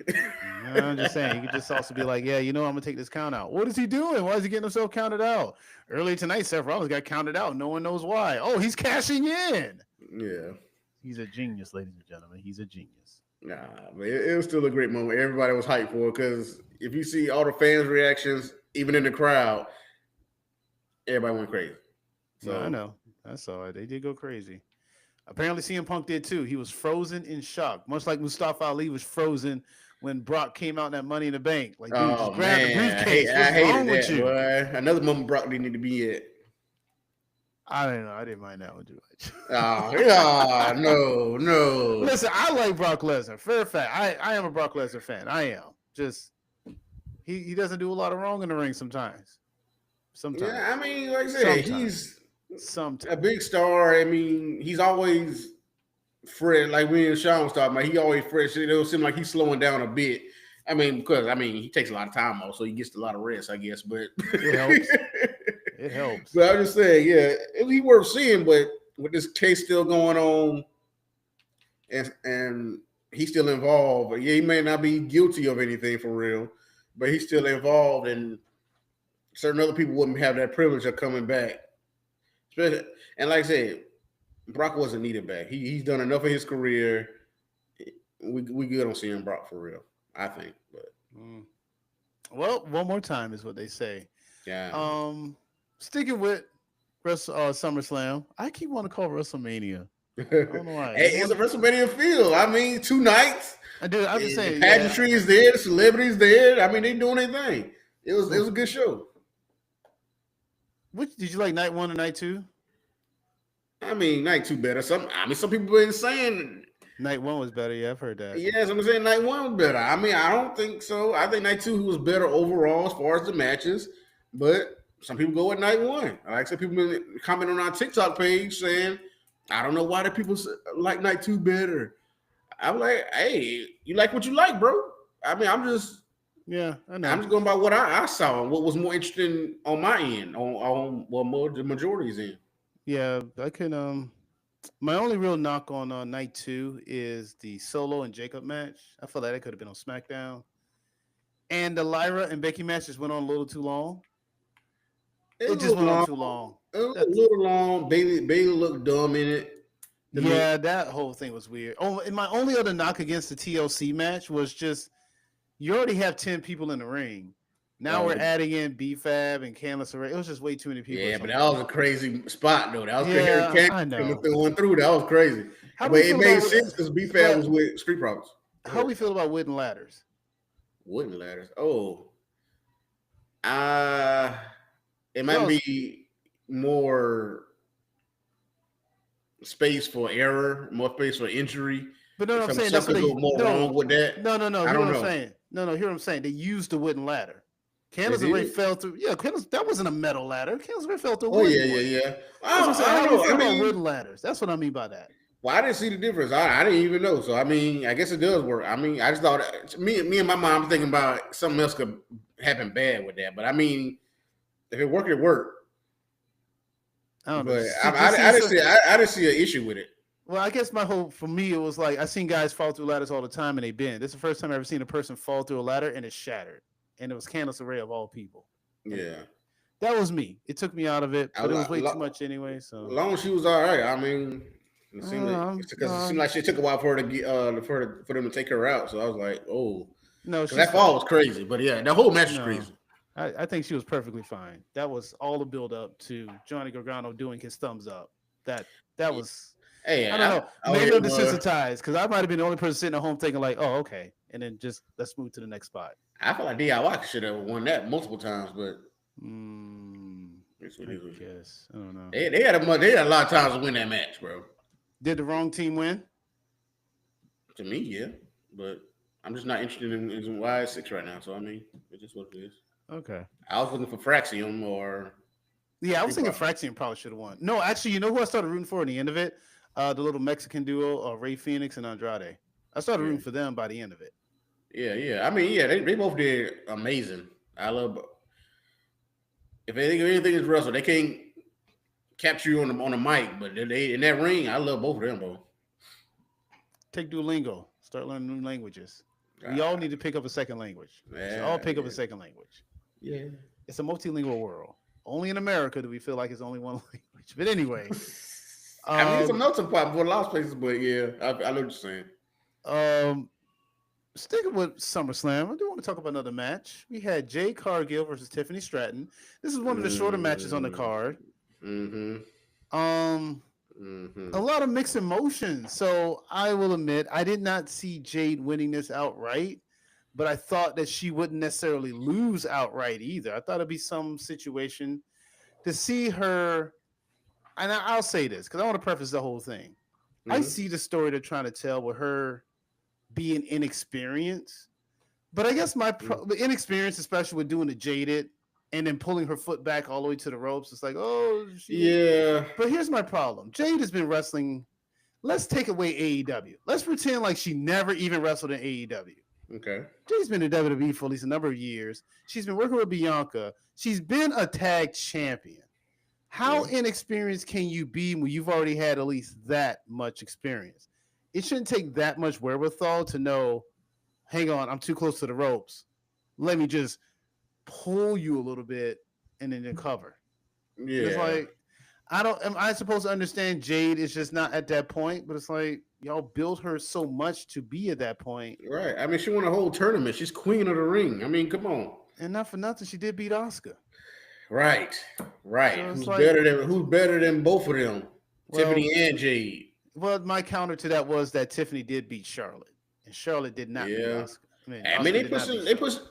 No, I'm just saying, you could just also be like, yeah, you know, I'm gonna take this count out. What is he doing? Why is he getting himself counted out? Earlier tonight, Seth Rollins got counted out. No one knows why. Oh, he's cashing in. Yeah. He's a genius, ladies and gentlemen. He's a genius. Nah, but it was still a great moment. Everybody was hyped for it because if you see all the fans' reactions, even in the crowd, everybody went crazy. So no, I know. I saw it. They did go crazy. Apparently, CM Punk did too. He was frozen in shock, much like Mustafa Ali was frozen when Brock came out in that Money in the Bank. Like, dude, just grab the briefcase. What's wrong with you? Boy. Another moment Brock didn't need to be at. I don't know. I didn't mind that one too much. No. Listen, I like Brock Lesnar. Fair fact. I am a Brock Lesnar fan. I am. Just he doesn't do a lot of wrong in the ring sometimes. Yeah, I mean, like I said, he's a big star. I mean, he's always fresh. Like me and Sean was talking about, he always fresh. It don't seem like he's slowing down a bit. I mean, because he takes a lot of time off, so he gets a lot of rest, I guess. But it helps. It helps. But I'm just saying, yeah, he worth seeing. But with this case still going on, and he's still involved. But yeah, he may not be guilty of anything for real, but he's still involved, and certain other people wouldn't have that privilege of coming back. And like I said, Brock wasn't needed back. He's done enough of his career. We good on seeing Brock for real, I think. But well, one more time is what they say. Yeah. Sticking with SummerSlam, I keep wanting to call it WrestleMania. I don't know why. Hey, it's a WrestleMania feel. I mean, 2 nights. I'm just saying. The pageantry is there. The celebrities there. I mean, they doing their thing. It was a good show. Which did you like, night 1 or night 2? I mean, night 2 better. Some people been saying night 1 was better. Yeah, I've heard that. Yes, I'm saying night 1 was better. I mean, I don't think so. I think night 2 was better overall as far as the matches, but some people go with night 1. Like some people been commenting on our TikTok page saying, I don't know why the people like night 2 better. I'm like, hey, you like what you like, bro. I mean, I'm just going by what I saw and what was more interesting on my end, on what more the majority's in. Yeah, I can. My only real knock on night 2 is the Solo and Jacob match. I feel like that could have been on SmackDown, and the Lyra and Becky match just went on a little too long. It just went on too long. It was a little long. Bailey looked dumb in it. Yeah, that whole thing was weird. Oh, and my only other knock against the TLC match was just you already have 10 people in the ring. Now we're adding in B-Fab and Candice LeRae. It was just way too many people. Yeah, but that was a crazy spot, though. That was crazy. I know. Going through, that was crazy. But it made sense because B-Fab was with Street Profits. How do we feel about wooden ladders? Wooden ladders? Oh. It might be more space for error, more space for injury. But no, I'm saying that's what wrong with that. No. I don't know what I'm saying. No, hear what I'm saying. They used the wooden ladder. Candice LeRae fell through. Yeah, that wasn't a metal ladder. Candice LeRae fell through. Oh yeah. I don't know about wooden ladders. That's what I mean by that. Well, I didn't see the difference. I didn't even know. So I mean, I guess it does work. I mean, I just thought me and my mom thinking about something else could happen bad with that. But I mean, if it worked, it worked. I don't know. But I didn't see an issue with it. Well, I guess my whole, for me, it was like, I seen guys fall through ladders all the time and they bend. This is the first time I've ever seen a person fall through a ladder and it shattered. And it was Candice LeRae of all people. Yeah. That was me. It took me out of it, but it was way too much anyway. So as long as she was all right, I mean, it seemed like she took a while for her to get for them to take her out. So I was like, oh, no, that fall was crazy. But yeah, that whole match was crazy. I think she was perfectly fine. That was all the build up to Johnny Gargano doing his thumbs up. That was. Hey, I don't know. Maybe I'm desensitized because I might have been the only person sitting at home thinking like, "Oh, okay," and then just let's move to the next spot. I feel like DIY should have won that multiple times, but I guess I don't know. They had a lot of times to win that match, bro. Did the wrong team win? To me, yeah, but I'm just not interested in why it's 6 right now. So I mean, it's just what it is. Okay. I was looking for Fraxium or Yeah, I was Street thinking Profits. Fraxian probably should have won. No, actually, you know who I started rooting for in the end of it? The little Mexican duo, Ray Phoenix and Andrade. I started Yeah, rooting for them by the end of it. yeah. I mean, yeah, they both did amazing. I love if anything is wrestle, they can't capture you on the mic, but they in that ring. I love both of them, bro. Take Duolingo. Start learning new languages. We all Uh, need to pick up a second language. We should all yeah, pick up a second language. yeah. It's a multilingual world. Only in America do we feel like it's only one language. But anyway, I mean, it's a um, melting pot for a lot of places, but yeah, I know what you're saying. um, sticking with SummerSlam, I do want to talk about another match. We had Jade Cargill versus Tiffany Stratton. This is one of the shorter matches on the card. Mm-hmm. Um, Mm-hmm. a lot of mixed emotions. So I will admit, I did not see Jade winning this outright, but I thought that she wouldn't necessarily lose outright either. I thought it'd be some situation to see her. And I'll say this because I want to preface the whole thing. I Mm-hmm. see the story they're trying to tell with her being inexperienced, but I guess the inexperience, especially with doing the jaded and then pulling her foot back all the way to the ropes, it's like, oh, she didn't. Yeah. But here's my problem: Jade has been wrestling. Let's take away AEW. Let's pretend like she never even wrestled in AEW. Okay. Jade's been in WWE for at least a number of years. She's been working with Bianca. She's been a tag champion. How Yeah. inexperienced can you be when you've already had at least that much experience? It shouldn't take that much wherewithal to know, hang on, I'm too close to the ropes. Let me just pull you a little bit and then cover. And it's Yeah. like, am I supposed to understand Jade is just not at that point? But it's like, y'all built her so much to be at that point. Right. I mean, she won a whole tournament. She's queen of the ring. I mean, come on. And not for nothing, she did beat Oscar. Right. Right. So it's Who's like, better than both of them? well, Tiffany and Jade. well, my counter to that was that Tiffany did beat Charlotte. And Charlotte did not beat Yeah. Oscar. I mean, I mean, Oscar did not beat Charlotte.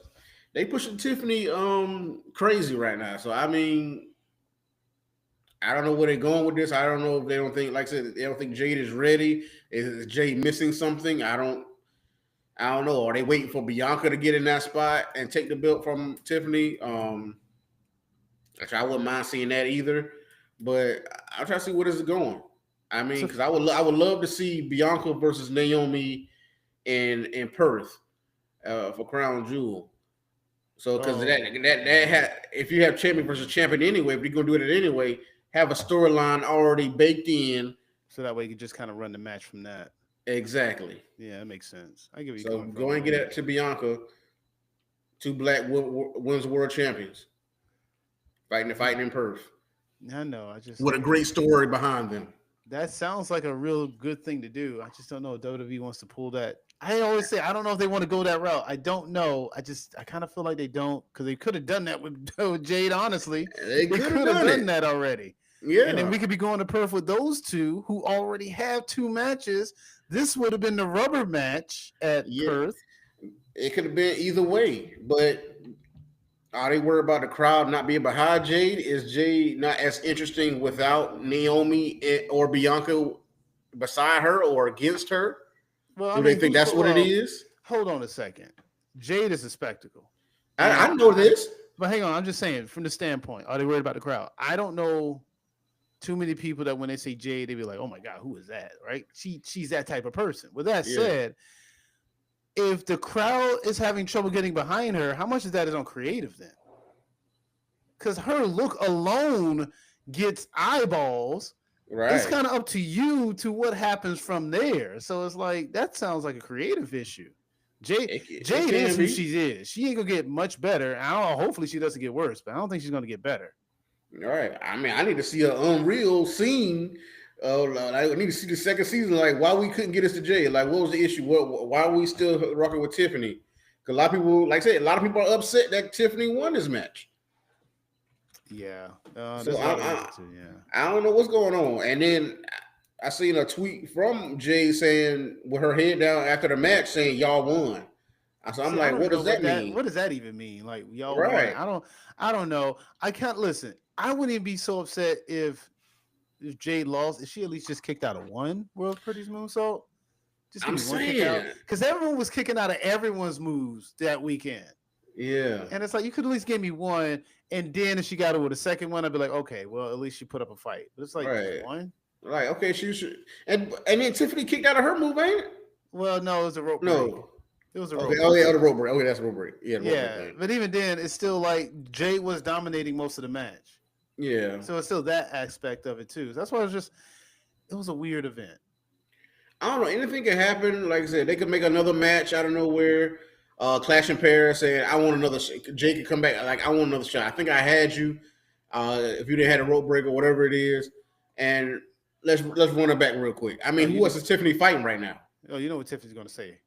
they pushing Tiffany crazy right now. So I mean, I don't know where they're going with this. I don't know if they don't think, like I said, they don't think Jade is ready. Is Jade missing something? I don't know. Are they waiting for Bianca to get in that spot and take the belt from Tiffany? Actually, I wouldn't mind seeing that either. But I'm trying to see where this is going. I mean, So, because I would love to see Bianca versus Naomi in Perth for Crown Jewel. So because if you have champion versus champion anyway, if you're gonna do it anyway, have a storyline already baked in. so that way you can just kind of run the match from that. Exactly. Yeah, that makes sense. I get where you're So coming go from. and get it to Bianca, two black women's world champions fighting in Perth I know. I just with a great story behind them. that sounds like a real good thing to do. I just don't know if WWE wants to pull that. I always say I don't know if they want to go that route. I don't know. I kind of feel like they don't because they could have done that with Jade. Honestly, They they could could have have done it. that already. Yeah. And then we could be going to Perth with those two who already have two matches. This would have been the rubber match at Perth. It could have been either way, but are they worried about the crowd not being behind Jade? Is Jade not as interesting without Naomi or Bianca beside her or against her? Well, I Do they mean, think that's what it is? Hold on a second. Jade is a spectacle. I know this. But hang on, I'm just saying from the standpoint, are they worried about the crowd? I don't know too many people that when they say Jade, they be like, "Oh my God, who is that?" Right? She's that type of person. With that said, if the crowd is having trouble getting behind her, how much of that is on creative then? Because her look alone gets eyeballs. Right. It's kind of up to you to what happens from there. So it's like that sounds like a creative issue. Jade is who she is. She ain't gonna get much better. I don't know. Hopefully she doesn't get worse, but I don't think she's gonna get better. All right. I mean, I need to see an unreal scene. I need to see the second season. Like, why we couldn't get us to Jade? Like, what was the issue? Why are we still rocking with Tiffany? Because a lot of people, like I said, a lot of people are upset that Tiffany won this match. Yeah. So I don't know what's going on. And then I seen a tweet from Jay saying, with her head down after the match, saying y'all won. So I'm like, what does that mean? What does that even mean? Like y'all right. won? I don't know. I can't listen. I wouldn't even be so upset if if Jade lost, is she at least just kicked out of one World Pretty's moonsault? Just give I'm me one kick out. saying, Because everyone was kicking out of everyone's moves that weekend. yeah. And it's like, you could at least give me one. And then if she got it with a second one, I'd be like, okay, well, at least she put up a fight. But it's like, Right. just one? Like, okay, she should. And then Tiffany kicked out of her move, ain't it? Well, no, it was a rope break. No. It was a Okay. rope Oh, break. yeah, the rope break. Okay, that's a rope break. Yeah, the rope Yeah, break thing. but even then, it's still like Jade was dominating most of the match. Yeah. So it's still that aspect of it, too. So that's why it was a weird event. I don't know. Anything can happen. Like I said, they could make another match out of nowhere. Clash in Paris saying, I want another Jake could come back. Like, I want another shot. I think I had you. If you didn't have a rope break or whatever it is. And let's run it back real quick. I mean, who else is Tiffany fighting right now? Oh, you know what Tiffany's going to say?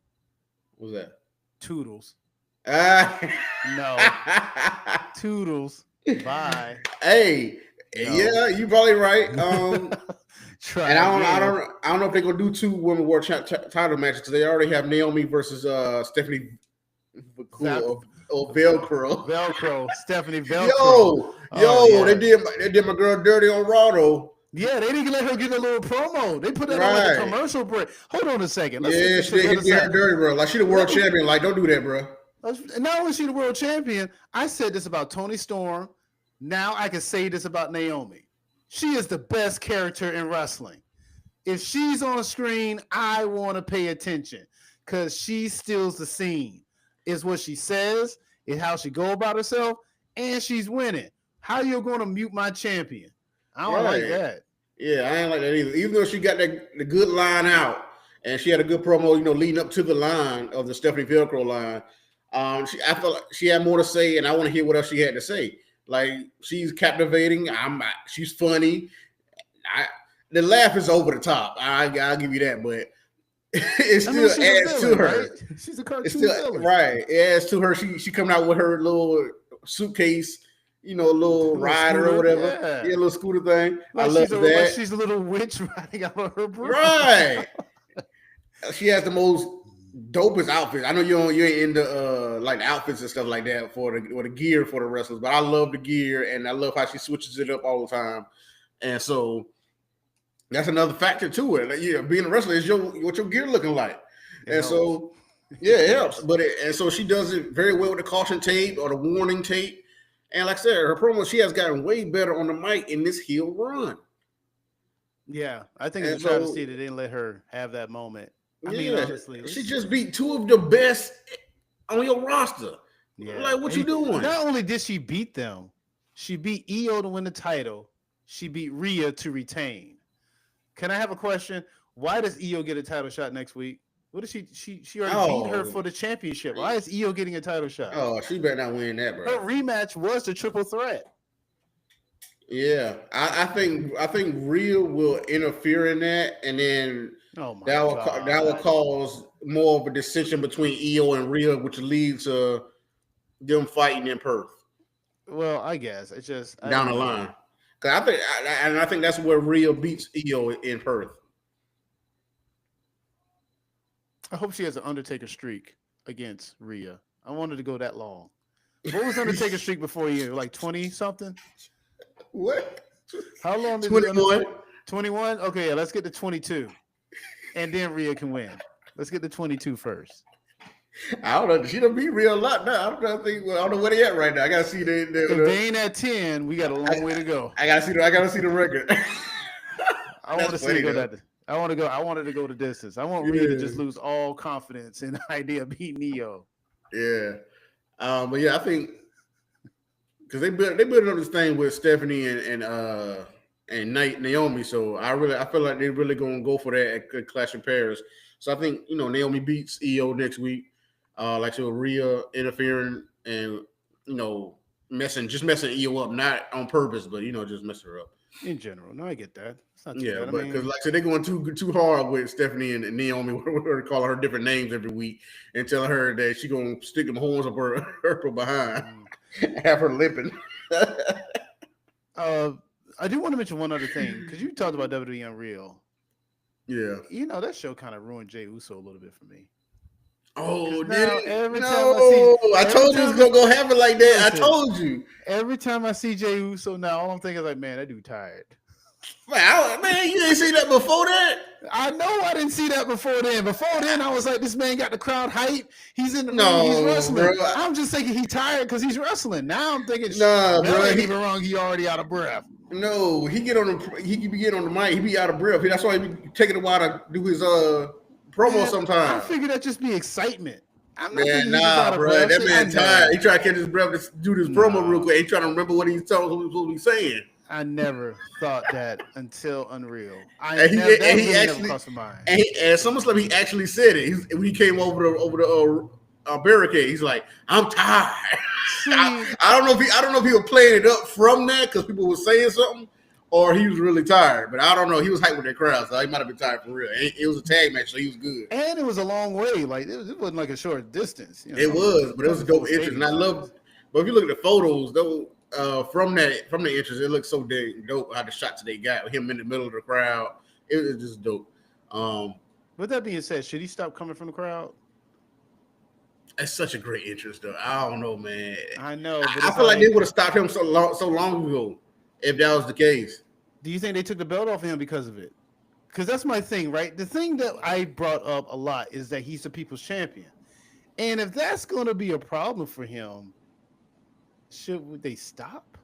What's that? Toodles. No. Toodles. Bye. Hey, No. Yeah, you're probably right. And I don't know if they're gonna do 2 women world title matches because they already have Naomi versus Stephanie or Velcro. Velcro. Stephanie Velcro. Yo, they did my girl dirty on Raw though. Yeah, they didn't let her get a little promo. They put that on like a commercial break. Hold on a second. Let's she hit her dirty, bro. Like she the world champion. Like, don't do that, bro. Not only is she the world champion, I said this about Toni Storm. Now I can say this about Naomi. She is the best character in wrestling. If she's on screen, I want to pay attention because she steals the scene. It's what she says, it's how she go about herself, and she's winning. How you going to mute my champion? I don't like that. Yeah, I ain't like that either. Even though she got the good line out and she had a good promo, leading up to the line of the Stephanie Velcro line. I felt like she had more to say, and I want to hear what else she had to say. Like, she's captivating. She's funny. The laugh is over the top. I'll give you that, but it still adds to her. Right? She's a cartoon villain. Right. It adds to her. She coming out with her little suitcase, little rider scooter, or whatever. Yeah, little scooter thing. Like I love that. Like she's a little witch riding out on her broom. Right. She has the most dopest outfits. I know you ain't into like outfits and stuff like that for the gear for the wrestlers, but I love the gear and I love how she switches it up all the time. And so that's another factor to it. Like, being a wrestler is what your gear looking like. It helps. And so she does it very well with the caution tape or the warning tape. And like I said, her promo, she has gotten way better on the mic in this heel run. Yeah, I think it's a travesty that they didn't let her have that moment. I mean, honestly, she just beat 2 of the best on your roster. Yeah. Like, what you doing? Not only did she beat them, she beat Io to win the title. She beat Rhea to retain. Can I have a question? Why does Io get a title shot next week? What is she already beat her for the championship. Why is Io getting a title shot? Oh, she better not win that, bro. Her rematch was the triple threat. Yeah, I think Rhea will interfere in that, and then that will cause more of a dissension between Io and Rhea, which leads to them fighting in Perth. Well, I guess it's just down the line. Because I think that's where Rhea beats Io in Perth. I hope she has an Undertaker streak against Rhea. I wanted to go that long. What was Undertaker streak before you? Like 20 something? What? How long did 21? 21? Okay, let's get to 22. And then Rhea can win. Let's get to 22 first. I don't know. She done beat Rhea a lot now. I'm trying to think. I don't know where they at right now. I gotta see if they ain't at 10, we got a long way to go. I gotta see the record. I want to see go that. I wanted to go the distance. I want Rhea to just lose all confidence in the idea of beating Io. Yeah. But yeah, I think because they built up this thing with Stephanie and Naomi, so I feel like they're really gonna go for that at Clash of Paris. So I think Naomi beats Io next week. So Rhea interfering and messing Io up, not on purpose, but just messing her up. In general, no, I get that. It's not too bad. But because like I said, they're going too hard with Stephanie and Naomi. We're calling her different names every week and telling her that she's gonna stick them horns up her behind, have her limping. I do want to mention one other thing because you talked about WWE Unreal. Yeah, that show kind of ruined Jey Uso a little bit for me. Oh, I told you it's gonna happen like that. Listen, I told you. Every time I see Jey Uso now, all I'm thinking is like, man, that dude tired. Man, you ain't seen that before that? I know I didn't see that before then. Before then, I was like, this man got the crowd hype. He's in the ring. He's wrestling. Bro. I'm just thinking he tired because he's wrestling. Now I'm thinking, nah, bro. Ain't even wrong. He already out of breath. No, he get on the mic. He be out of breath. That's why he be taking a while to do his promo sometimes. I figured that just be excitement. I'm not man, bro. Breath. That man tired. He trying to catch his breath to do this promo real quick. He trying to remember what he's supposed to be saying. I never thought that until Unreal. He actually crossed my mind. And SummerSlam, he actually said it. When he came over the barricade, he's like, "I'm tired." I don't know if he was playing it up from that because people were saying something, or he was really tired. But I don't know. He was hyped with that crowd, so he might have been tired for real. It was a tag match, so he was good. And it was a long way. Like it wasn't like a short distance. It was, but it was a dope entrance, and I love. But if you look at the photos, though. From the entrance, it looks so dope how the shots they got with him in the middle of the crowd. It was just dope. With that being said, should he stop coming from the crowd? That's such a great entrance, though. I don't know, man. I know. But I feel like they would have stopped him so long ago if that was the case. Do you think they took the belt off of him because of it? Because that's my thing, right? The thing that I brought up a lot is that he's the people's champion, and if that's going to be a problem for him. Should they stop?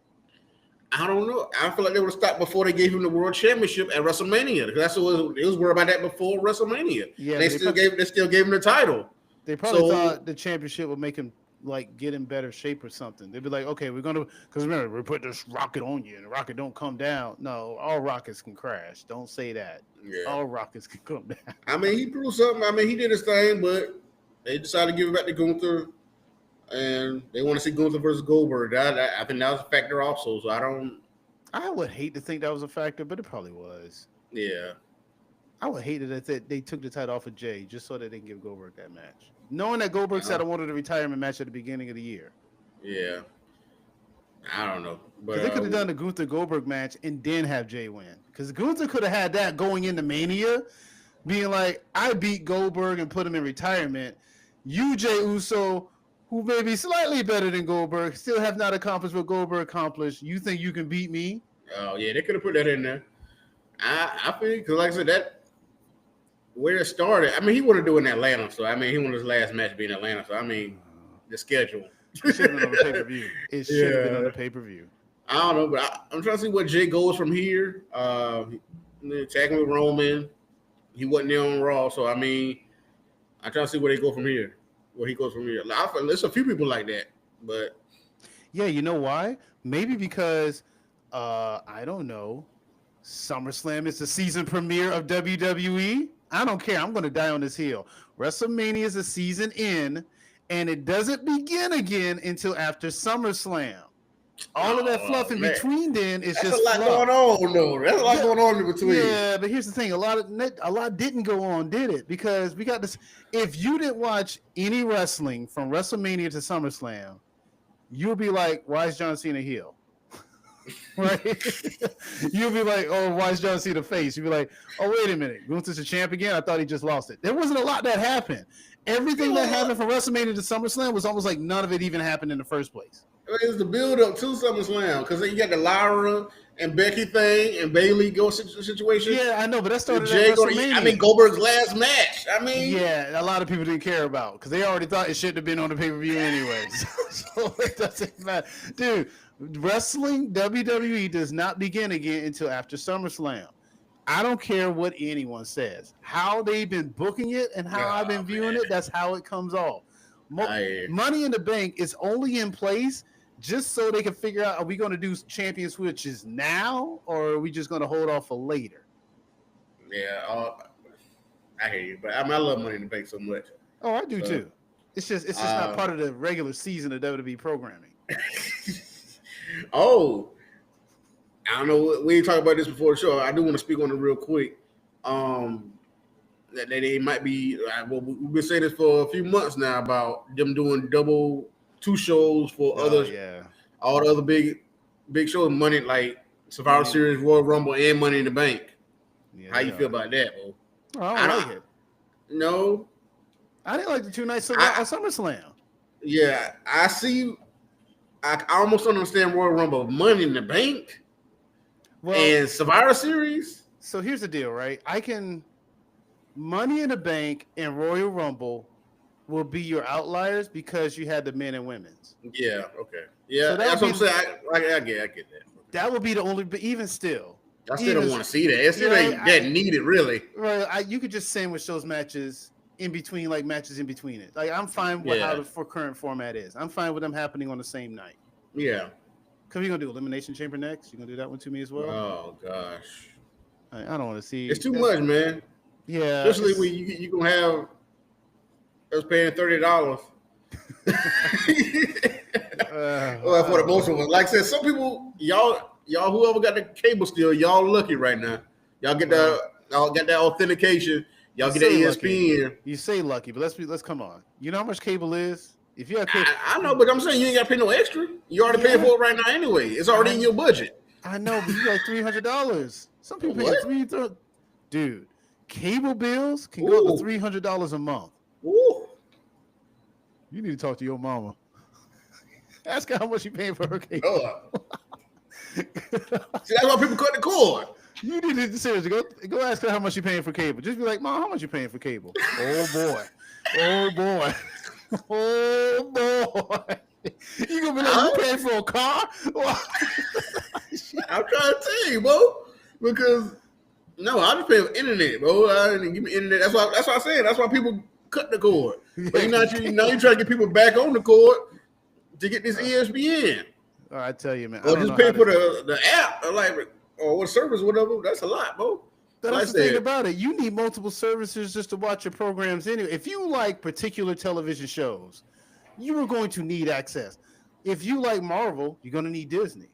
I don't know. I feel like they would have stopped before they gave him the world championship at WrestleMania. Because that's what it was worried about that before WrestleMania. Yeah, they still gave him the title. They probably thought the championship would make him like get in better shape or something. They'd be like, okay, because remember, we put this rocket on you and the rocket don't come down. No, all rockets can crash. Don't say that. Yeah. All rockets can come down. I mean, he proved something. I mean, he did his thing, but they decided to give it back to Gunther. And they want to see Gunther versus Goldberg. I think that was a factor also. So I would hate to think that was a factor, but it probably was. Yeah. I would hate it that they took the title off of Jade just so that they can give Goldberg that match. Knowing that Goldberg said I wanted a retirement match at the beginning of the year. Yeah. I don't know. But they could have done the Gunther Goldberg match and then have Jay win. Because Gunther could have had that going into Mania, being like, I beat Goldberg and put him in retirement. You, Jey Uso, who may be slightly better than Goldberg, still have not accomplished what Goldberg accomplished. You think you can beat me? Oh, yeah, they could have put that in there. I think, because like I said, that where it started, I mean, he wanted to do it in Atlanta. So, I mean, he wanted his last match to be in Atlanta. So, I mean, the schedule. It should have been on the pay-per-view. It should have been on the pay-per-view. I don't know, but I'm trying to see where Jay goes from here. Tagging with Roman. He wasn't there on Raw. So, I mean, I'm trying to see where they go from here. Where he goes from here. There's a few people like that, but yeah, you know why? Maybe because I don't know. SummerSlam is the season premiere of WWE. I don't care. I'm going to die on this hill. WrestleMania is a season in, and it doesn't begin again until after SummerSlam. All of that fluff in between then is just fluff. That's a lot going on, though. That's a lot going on in between. Yeah, but here's the thing: a lot didn't go on, did it? Because we got this. If you didn't watch any wrestling from WrestleMania to SummerSlam, you'll be like, "Why is John Cena heel?" Right? You'll be like, "Oh, why is John Cena face?" You'll be like, "Oh, wait a minute, Gunther's the champ again? I thought he just lost it." There wasn't a lot that happened. Everything that happened from WrestleMania to SummerSlam was almost like none of it even happened in the first place. It was the build up to SummerSlam because then you got the Lyra and Becky thing and Bayley go situation. Yeah, I know, but that started at WrestleMania. Goldberg's last match. Yeah, a lot of people didn't care about because they already thought it should have been on the pay-per-view anyway. So it doesn't matter, dude. Wrestling WWE does not begin again until after SummerSlam. I don't care what anyone says. How they've been booking it and how I've been viewing it, that's how it comes off. Money in the Bank is only in place just so they can figure out, are we going to do champion switches now or are we just going to hold off for later? Yeah, I hear you, but I love Money in the Bank so much. Oh, I do too. It's just not part of the regular season of WWE programming. Oh, I don't know. We ain't talked about this before the show. I do want to speak on it real quick. That they might be. Well, we've been saying this for a few months now about them doing two shows for all the other big shows. Money like Survivor Series, Royal Rumble, and Money in the Bank. Yeah, how you feel about that, bro? Oh, I don't like it. No, I didn't like the 2 nights of SummerSlam. Yeah, I almost don't understand Royal Rumble. Money in the Bank. and Survivor Series. So here's the deal, right? Money in the Bank and Royal Rumble will be your outliers because you had the men and women's. Yeah, okay. Yeah, so that's what I'm saying. I get that. That would be the only, but even still. I still don't want to see that. It still ain't that needed, really. Right. You could just sandwich those matches in between, like matches in between it. Like, I'm fine with how the current format is. I'm fine with them happening on the same night. Yeah. Because we're going to do Elimination Chamber next. You're going to do that one to me as well? Oh, gosh. I don't want to see. It's too much, man. Yeah. Especially when you're going to have us paying $30. Well, for the most of us. Like I said, some people, y'all whoever got the cable still, y'all lucky right now. Y'all get that authentication. Y'all get that ESPN. Lucky. You say lucky, but let's come on. You know how much cable is? If you have cable, I know, but I'm saying you ain't got to pay no extra. You already paying for it right now anyway. It's already in your budget. I know, but you got $300. Some people pay $300. Dude, cable bills can go up to $300 a month. Ooh. You need to talk to your mama. Ask her how much she's paying for her cable. See, that's why people cut the cord. You need to seriously go ask her how much she's paying for cable. Just be like, Mom, how much you paying for cable? Oh boy. Oh boy. Oh boy. You gonna be like, you paying for a car? I'm trying to tell you, bro. Because I just pay for internet, bro. I didn't give me internet. That's why I said. That's why people cut the cord. But now you try to get people back on the cord to get this ESPN. Oh, I tell you, man. Or just pay for the app, or what service, whatever. That's a lot, bro. That's the thing about it. You need multiple services just to watch your programs anyway. If you like particular television shows, you are going to need access. If you like Marvel, you're going to need Disney.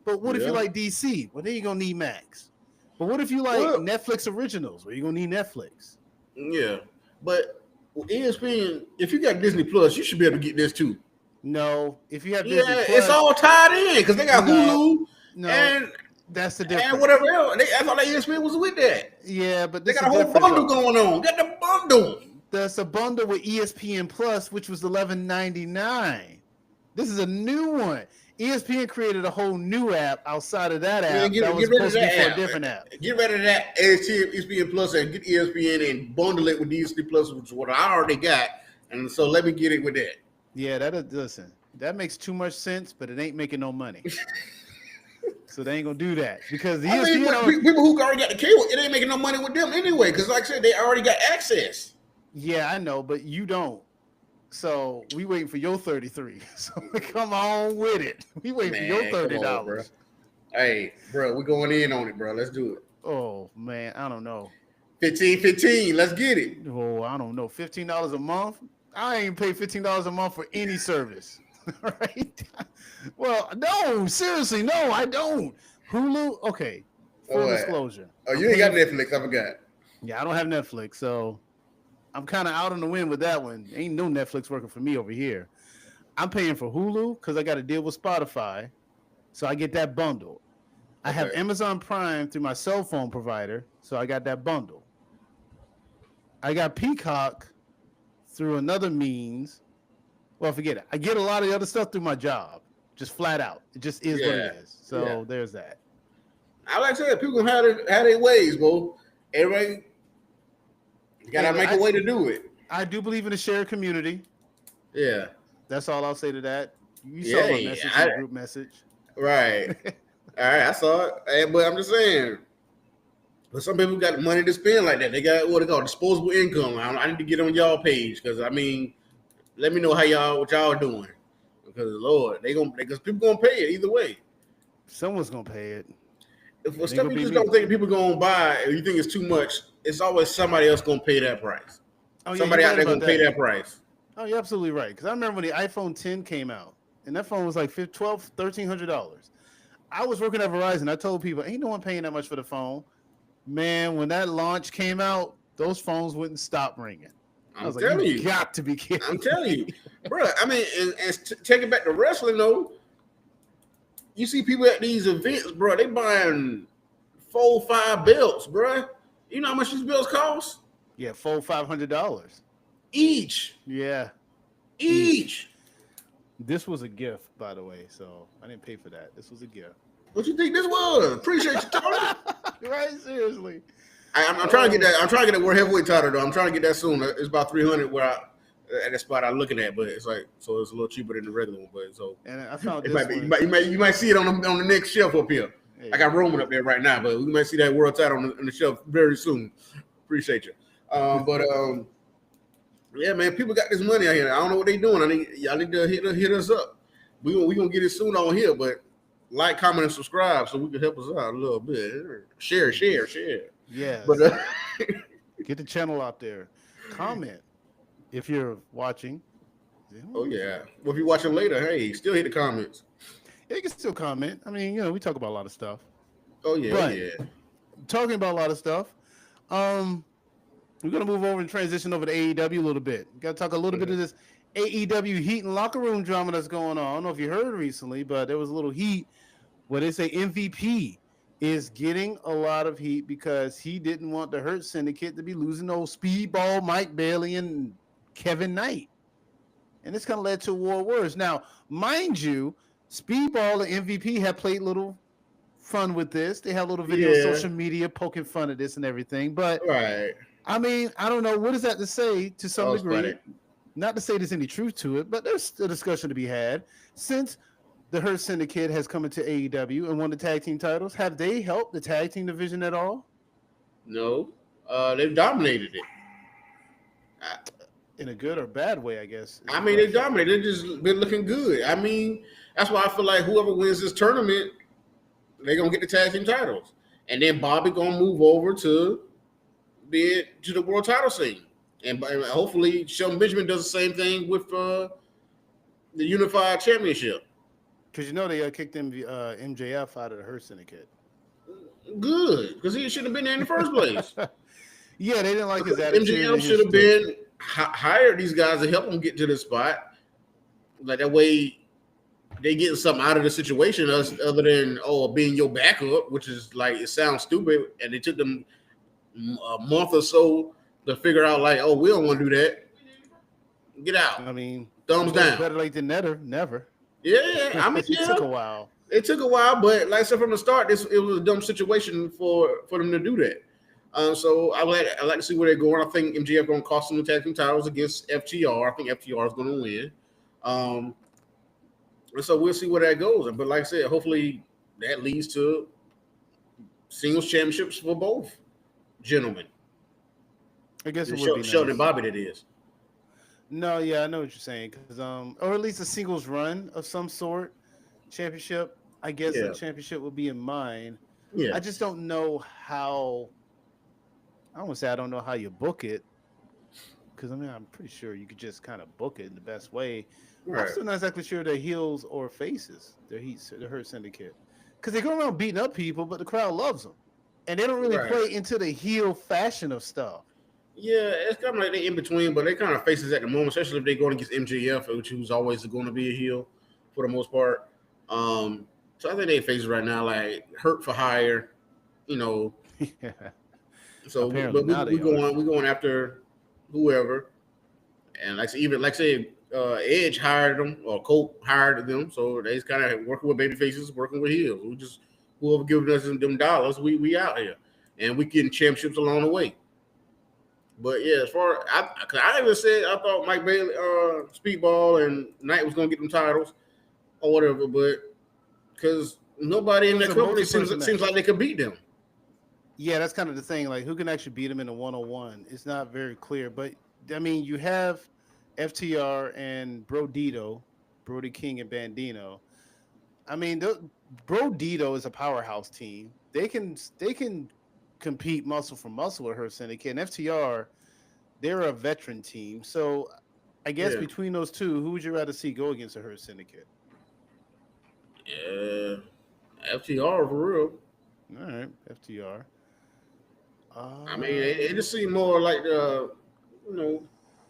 But what if you like DC? Well, then you're going to need Max. But what if you like Netflix originals? Well, you're going to need Netflix. Yeah. But ESPN, if you got Disney Plus, you should be able to get this too. No. If you have Disney Plus, it's all tied in because they got Hulu and that's the difference. And whatever else. I thought that ESPN was with that. Yeah, but they got a whole bundle going on. Got the bundle. That's a bundle with ESPN Plus, which was $11.99. This is a new one. ESPN created a whole new app outside of that app. That was supposed to be for a different app. Get rid of that ESPN Plus and get ESPN and bundle it with Disney Plus, which is what I already got. And so let me get it with that. Yeah, listen. That makes too much sense, but it ain't making no money. So they ain't gonna do that because the people who already got the cable, it ain't making no money with them anyway. Because like I said, they already got access. Yeah, I know, but you don't. So we waiting for your 33. So come on with it. We waiting for your $30. Hey, bro, we going in on it, bro. Let's do it. Oh man, I don't know. 15. Let's get it. Oh, I don't know. $15 a month. I ain't pay $15 a month for any service. Right? Well, no, seriously, no, I don't. Hulu, okay. Full disclosure. Oh, you ain't got Netflix, I forgot. Yeah, I don't have Netflix, so I'm kind of out on the wind with that one. Ain't no Netflix working for me over here. I'm paying for Hulu because I got to deal with Spotify, so I get that bundle. I have Amazon Prime through my cell phone provider, so I got that bundle. I got Peacock through another means. Well, forget it. I get a lot of the other stuff through my job, just flat out. It just is what it is. So there's that. I like to say, people gonna have their ways, bro. Everybody gotta make a way to do it. I do believe in a shared community. Yeah, that's all I'll say to that. You saw my message, in the group message, right? All right, I saw it, but I'm just saying. But some people got money to spend like that. They got what they call disposable income. I need to get on y'all page because let me know what y'all doing. Because Lord, because people gonna pay it either way. Someone's gonna pay it. For stuff you just don't think people gonna buy, or you think it's too much, it's always somebody else gonna pay that price. Somebody out there gonna pay that price. Oh, you're absolutely right. Because I remember when the iPhone 10 came out, and that phone was like $1,300. I was working at Verizon. I told people, ain't no one paying that much for the phone. Man, when that launch came out, those phones wouldn't stop ringing. I was like, you got to be kidding. I'm telling you, bro. I mean, and take it back to wrestling though. You see people at these events, bro. They buying 4-5 belts, bro. You know how much these belts cost? Yeah, $500 each. Yeah, each. This was a gift, by the way, so I didn't pay for that. This was a gift. What you think this was? Appreciate you, Tony. Right? Seriously. I'm trying to get that. I'm trying to get that world heavyweight title though. I'm trying to get that soon. It's about 300 where at the spot I'm looking at, but it's like so it's a little cheaper than the regular one. But so And I found it this might be, one. you might see it on the next shelf up here. I got Roman up there right now, but we might see that world title on the shelf very soon. Appreciate you. Yeah, man, people got this money out here. I don't know what they doing. Y'all need to hit us up. We gonna get it soon on here, but like, comment, and subscribe so we can help us out a little bit. Share. Yes. But get the channel out there. Comment if you're watching. Oh yeah. Well, if you're watching later, hey, still hit the comments. Yeah, you can still comment. I mean, we talk about a lot of stuff. Oh yeah, but yeah. Talking about a lot of stuff. We're gonna move over and transition over to AEW a little bit. Got to talk a little bit of this AEW heat and locker room drama that's going on. I don't know if you heard recently, but there was a little heat where they say MVP is getting a lot of heat because he didn't want the Hurt Syndicate to be losing old Speedball, Mike Bailey, and Kevin Knight. And this kind of led to a war of words. Now, mind you, Speedball and MVP have played little fun with this. They have little videos on social media poking fun at this and everything. But right. I mean, I don't know. What is that to say to some degree? Funny. Not to say there's any truth to it, but there's a discussion to be had. Since the Hurt Syndicate has come into AEW and won the tag team titles, have they helped the tag team division at all? No. They've dominated it. In a good or bad way, I guess. I mean, they dominated. They've just been looking good. I mean, that's why I feel like whoever wins this tournament, they're going to get the tag team titles. And then Bobby going to move over to the world title scene. And hopefully Shelton Benjamin does the same thing with the Unified Championship. Because they kicked MJF out of the Hurt Syndicate. Good, because he shouldn't have been there in the first place. Yeah, they didn't like his attitude. MJF should have been hired these guys to help them get to the spot. Like that way they getting something out of the situation other than being your backup, which is like it sounds stupid. And it took them a month or so to figure out like, we don't want to do that. Get out. I mean, thumbs down. Better late than never. Yeah, I mean, it took a while. It took a while, but like I said from the start, it was a dumb situation for them to do that. So I like to see where they're going. I think MJF going to cost them the tag team titles against FTR. I think FTR is going to win. And so we'll see where that goes. But like I said, hopefully that leads to singles championships for both gentlemen. I guess it would be nice. Shelton and Bobby, that is. No, yeah, I know what you're saying. Or at least a singles run of some sort. Championship. I guess the championship will be in mind. Yeah. I just don't know how. I don't want to say I don't know how you book it. Because, I'm pretty sure you could just kind of book it in the best way. Right. I'm still not exactly sure they're heels or faces. They're the Hurt Syndicate. Because they go around beating up people, but the crowd loves them. And they don't really play into the heel fashion of stuff. Yeah, it's kind of like they're in between, but they kind of faces at the moment, especially if they're going against MJF, who's always going to be a heel for the most part. So I think they faces right now, like Hurt for hire, Yeah. So, but we going after whoever, and Edge hired them or Colt hired them, so they's kind of working with baby faces, working with heels. We just whoever giving us them dollars, we out here, and we getting championships along the way. But yeah, as far I even said I thought Mike Bailey, Speedball, and Knight was gonna get them titles or whatever, but because nobody in that company seems like they could beat them. Yeah, that's kind of the thing. Like, who can actually beat them in a 1-on-1? It's not very clear. But I mean, you have FTR and Brody King and Bandino. I mean, Brodito is a powerhouse team. They can compete muscle for muscle with Hurt Syndicate. And FTR, they're a veteran team. So I guess between those two, who would you rather see go against the Hurt Syndicate? Yeah, FTR for real. All right, FTR. I mean, it just seemed more like I'm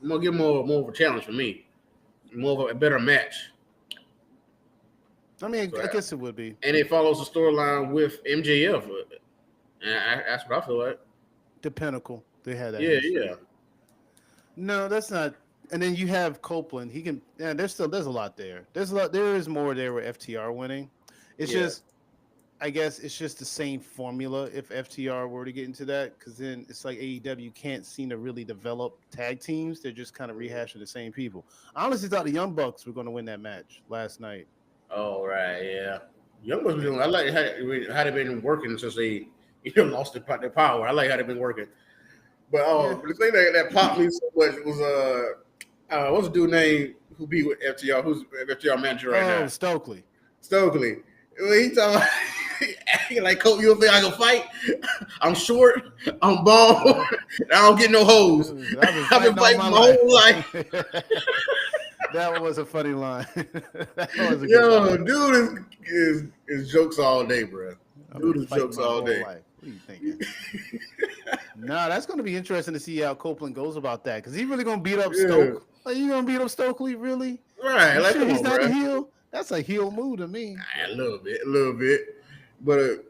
gonna give more of a challenge for me, more of a better match. I mean, I guess it would be. And it follows the storyline with MJF. And that's what I feel like. The Pinnacle. They had that. Yeah. No, that's not. And then you have Copeland. He can. Yeah, there's a lot there. There is more there with FTR winning. It's just I guess it's just the same formula if FTR were to get into that, because then it's like AEW can't seem to really develop tag teams. They're just kind of rehashing the same people. I honestly thought the Young Bucks were going to win that match last night. Oh right, yeah. Young Bucks Yeah. doing. I like how they've been working since they lost their power. I like how they've been working. But Yeah. the thing that popped me so much was what's the dude name who be with FTR? Who's FTR manager right Oh, now? Stokely. Stokely. When he talking about, he like, Coach, you don't think I can fight? I'm short, I'm bald, Yeah. I don't get no hoes. I've been I've been fighting all fighting my my whole life. life. That was a funny line. That was a good Yo, line. dude is jokes all day, bro. I've been Dude is fighting jokes my all whole day. life. What are you thinking? Nah, that's going to be interesting to see how Copeland goes about that, because he's really going to beat up Yeah, Stoke. Like, you going to beat up Stokely, really? right. You Like, sure come he's on, not a bro. heel? That's a heel move to me. A little bit. But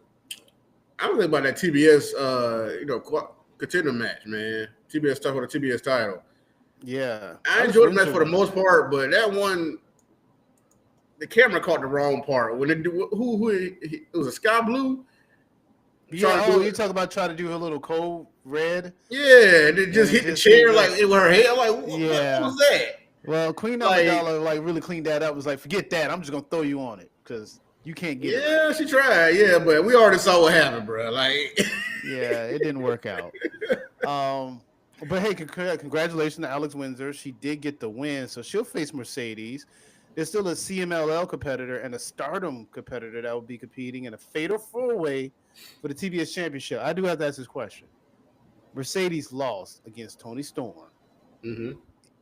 I'm thinking about that TBS, contender match, man. TBS talk about the TBS title. Yeah. I Alex enjoyed the match Windsor for the won most that. part, but that one, the camera caught the wrong part. When it do, who it was a Sky Blue Yeah. trying to Oh, do you it. talk about trying to do her little code red, Yeah, and it and just it hit the just didn't chair like go. with her head. I'm like, what Yeah. was that? Well, Queen Like, Amidala like really cleaned that up. Was like, forget that. I'm just gonna throw you on it because you can't get it right. yeah, she tried. Yeah, but we already saw what happened, bro. Like, Yeah, it didn't work out. Um, but hey, congratulations to Alex Windsor. She did get the win, so she'll face Mercedes. There's still a CMLL competitor and a Stardom competitor that will be competing in a fatal four-way for the TBS Championship. I do have to ask this question. Mercedes lost against Tony Storm. mm-hmm.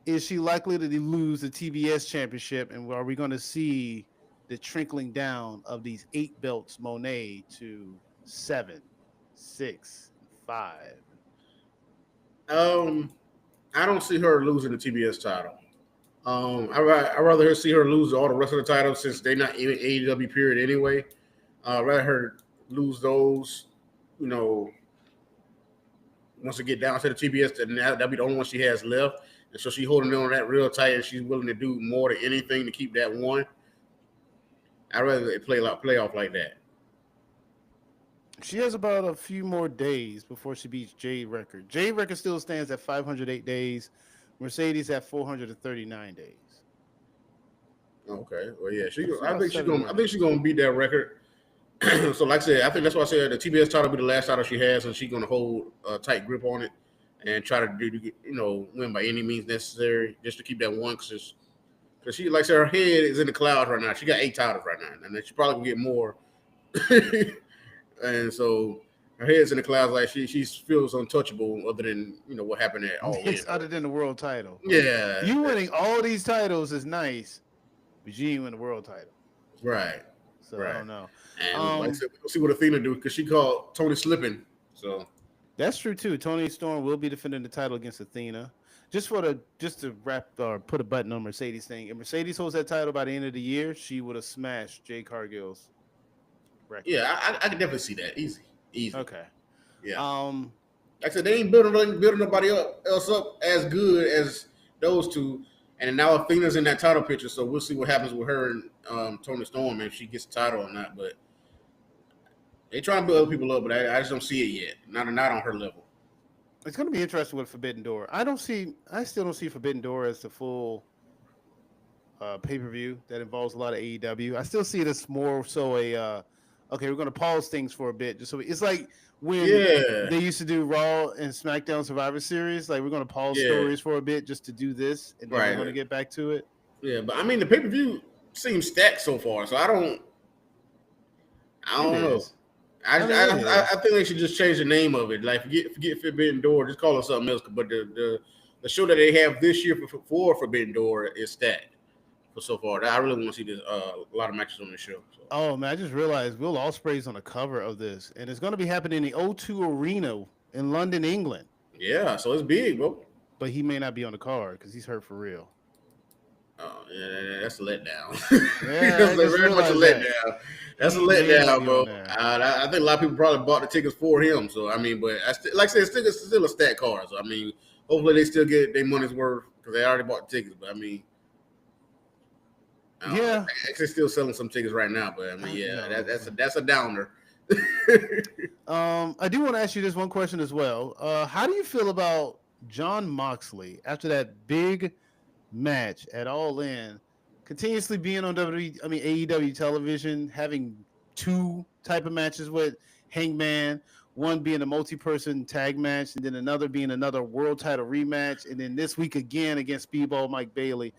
Is she likely to lose the TBS Championship, and are we going to see the trickling down of these 8 belts Moné to 7, 6, and 5? I don't see her losing the TBS title. I rather see her lose all the rest of the titles since they're not in AEW period anyway. Rather her lose those, you know, once it get down to the TBS, then that'll be the only one she has left. And so she's holding on that real tight, and she's willing to do more than anything to keep that one. I'd rather they play off like that. She has about a few more days before she beats Jade record. Jade record still stands at 508 days. Mercedes at 439 days. Okay. Well, yeah, So about 7 more I think she's days. gonna beat that record. So, like I said, I think that's why I said the TBS title will be the last title she has, and she's gonna hold a tight grip on it and try to win by any means necessary just to keep that one. Because she, like I said, her head is in the clouds right now. She got 8 titles right now, and then she probably can get more. And so her head's in the clouds, like she feels untouchable, other than what happened at All In. It's other than the world title. Like, Yeah, you winning all these titles is nice, but you ain't win the world title. right, So I right. don't know. And like I said, we'll see what Athena do because she called Tony slipping. So That's true too. Tony Storm will be defending the title against Athena. Just to wrap or put a button on Mercedes thing. If Mercedes holds that title by the end of the year, she would have smashed Jade Cargill's record. yeah, I can definitely see that easy. Okay. Yeah, Um, like I said, they ain't building nobody else up as good as those two. And now Athena's in that title picture, so we'll see what happens with her and Tony Storm if she gets the title or not. But they trying to build other people up, but I just don't see it yet. Not on her level. it's going to be interesting with Forbidden Door. I still don't see Forbidden Door as the full pay-per-view that involves a lot of AEW. I still see it as more so okay, we're going to pause things for a bit. Just so it's like when Yeah, they used to do Raw and SmackDown Survivor Series, like we're going to pause yeah, stories for a bit just to do this, and then we're going to right. get back to it. Yeah, but I mean the pay-per-view seems stacked so far, so I don't It know. is. I mean, it I is. think they should just change the name of it. Like forget Forbidden Door, just call it something else. But the show that they have this year for Forbidden Door is stacked for so far. I really want to see this a lot of matches on the show. So. Oh man, I just realized Will Ospreay's on the cover of this, and it's going to be happening in the O2 Arena in London, England. Yeah, so it's big, bro. But he may not be on the card because he's hurt for real. Oh, yeah, that's a letdown. Yeah, I That's just very much a realized that letdown. That's a he may not letdown, be on bro. there. I think a lot of people probably bought the tickets for him. So I mean, but like I said, it's still a stat card. So I mean, hopefully they still get their money's worth because they already bought the tickets. But I mean, Yeah. Actually, still selling some tickets right now, but I mean, yeah, that's a downer. I do want to ask you this one question as well. How do you feel about John Moxley after that big match at All In, continuously being on AEW television, having two type of matches with Hangman, one being a multi-person tag match, and then another being another world title rematch, and then this week again against Speedball Mike Bailey.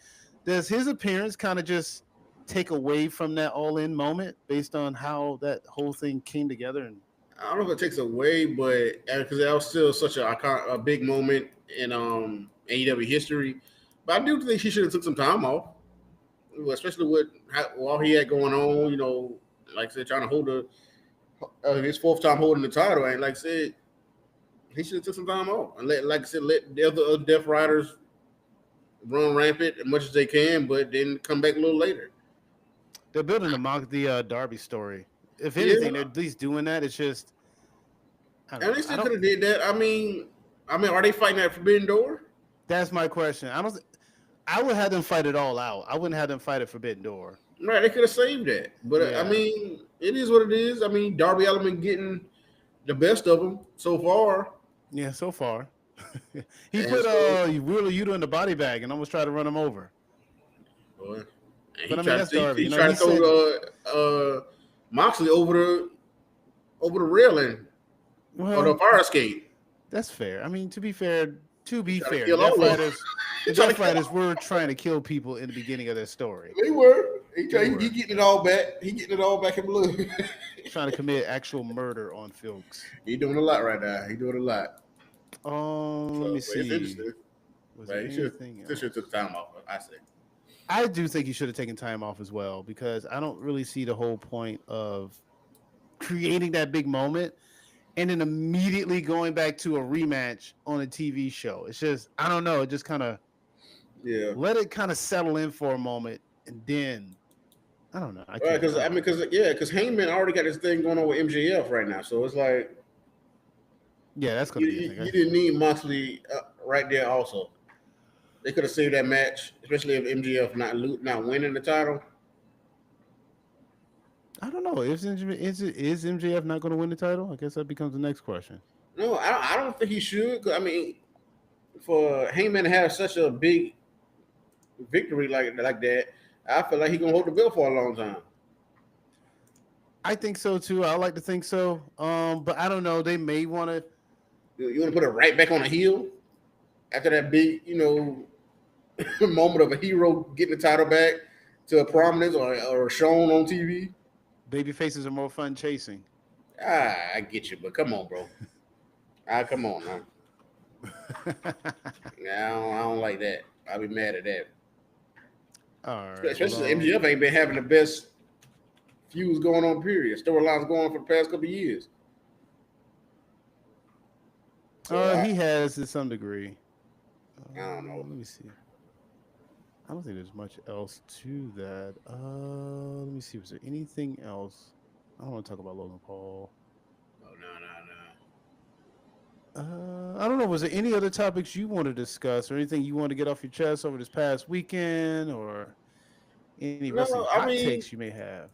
Does his appearance kind of just take away from that All In moment based on how that whole thing came together? And I don't know if it takes away, but because that was still such a big moment in AEW history. But I do think he should have took some time off, especially with all he had going on. Like I said, trying to hold his fourth time holding the title, and like I said, he should have took some time off and let the other Death Riders run rampant as much as they can, but then come back a little later. They're building the Darby story. If anything, they're at least doing that. It's just, and they still could have did that. I mean, are they fighting at Forbidden Door? That's my question. I would have them fight it all out. I wouldn't have them fight at Forbidden Door. Right, they could have saved that. But I mean, it is what it is. I mean, Darby Allin getting the best of them so far. Yeah, so far. He put Wheeler Yuta in the body bag and almost tried to run him over. Boy. But I mean, that's Darby. He tried to throw Moxley over the railing or the fire escape. That's fair. I mean, to be fair, the Death Riders were trying to kill people in the beginning of their story. They were. He getting it all back. He getting it all back in blue. Trying to commit actual murder on folks. He doing a lot right now. He doing a lot. Let me see. It's interesting. Was there anything else? Should have took time off, I say. I do think he should have taken time off as well, because I don't really see the whole point of creating that big moment and then immediately going back to a rematch on a TV show. It's just, I don't know. It just kind of let it kind of settle in for a moment, and then I don't know. Because Heyman already got this thing going on with MJF right now, so it's like, that's gonna be. You didn't need Moxley right there. Also, they could have saved that match, especially if MJF not winning the title. I don't know. Is MJF not going to win the title? I guess that becomes the next question. No, I don't think he should. I mean, for Heyman to have such a big victory like that, I feel like he's gonna hold the belt for a long time. I think so too. I like to think so. But I don't know. They may want to. You want to put it right back on the heel after that big, moment of a hero getting the title back to a prominence or shown on TV. Baby faces are more fun chasing. I get you, but come on, bro. Come on, man. I don't like that. I'll be mad at that. All right. Especially MJF ain't been having the best feuds going on, period. Storylines going on for the past couple of years. He has to some degree. I don't know. Let me see. I don't think there's much else to that. Let me see. Was there anything else? I don't want to talk about Logan Paul. Oh, no. I don't know. Was there any other topics you want to discuss or anything you want to get off your chest over this past weekend, or any wrestling takes you may have?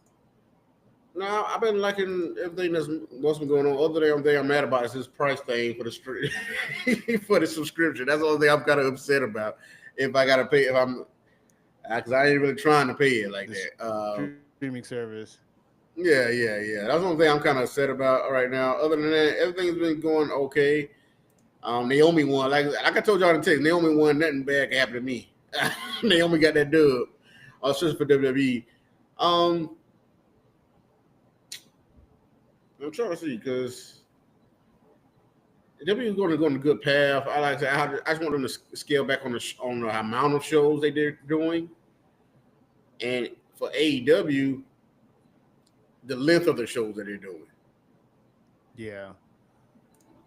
No, I've been liking everything what's been going on. Other than the thing I'm mad about is this price thing for the for the subscription. That's the only thing I'm kind of upset about. If I gotta pay, because I ain't really trying to pay it like that. Streaming service. Yeah. That's the only thing I'm kind of upset about right now. Other than that, everything's been going okay. Naomi won. Like I told y'all in the text, Naomi won. Nothing bad can happen to me. Naomi got that dub. Just for WWE. I'm trying to see because WWE is going to go on a good path. I just want them to scale back on the amount of shows they're doing, and for AEW, the length of the shows that they're doing. Yeah.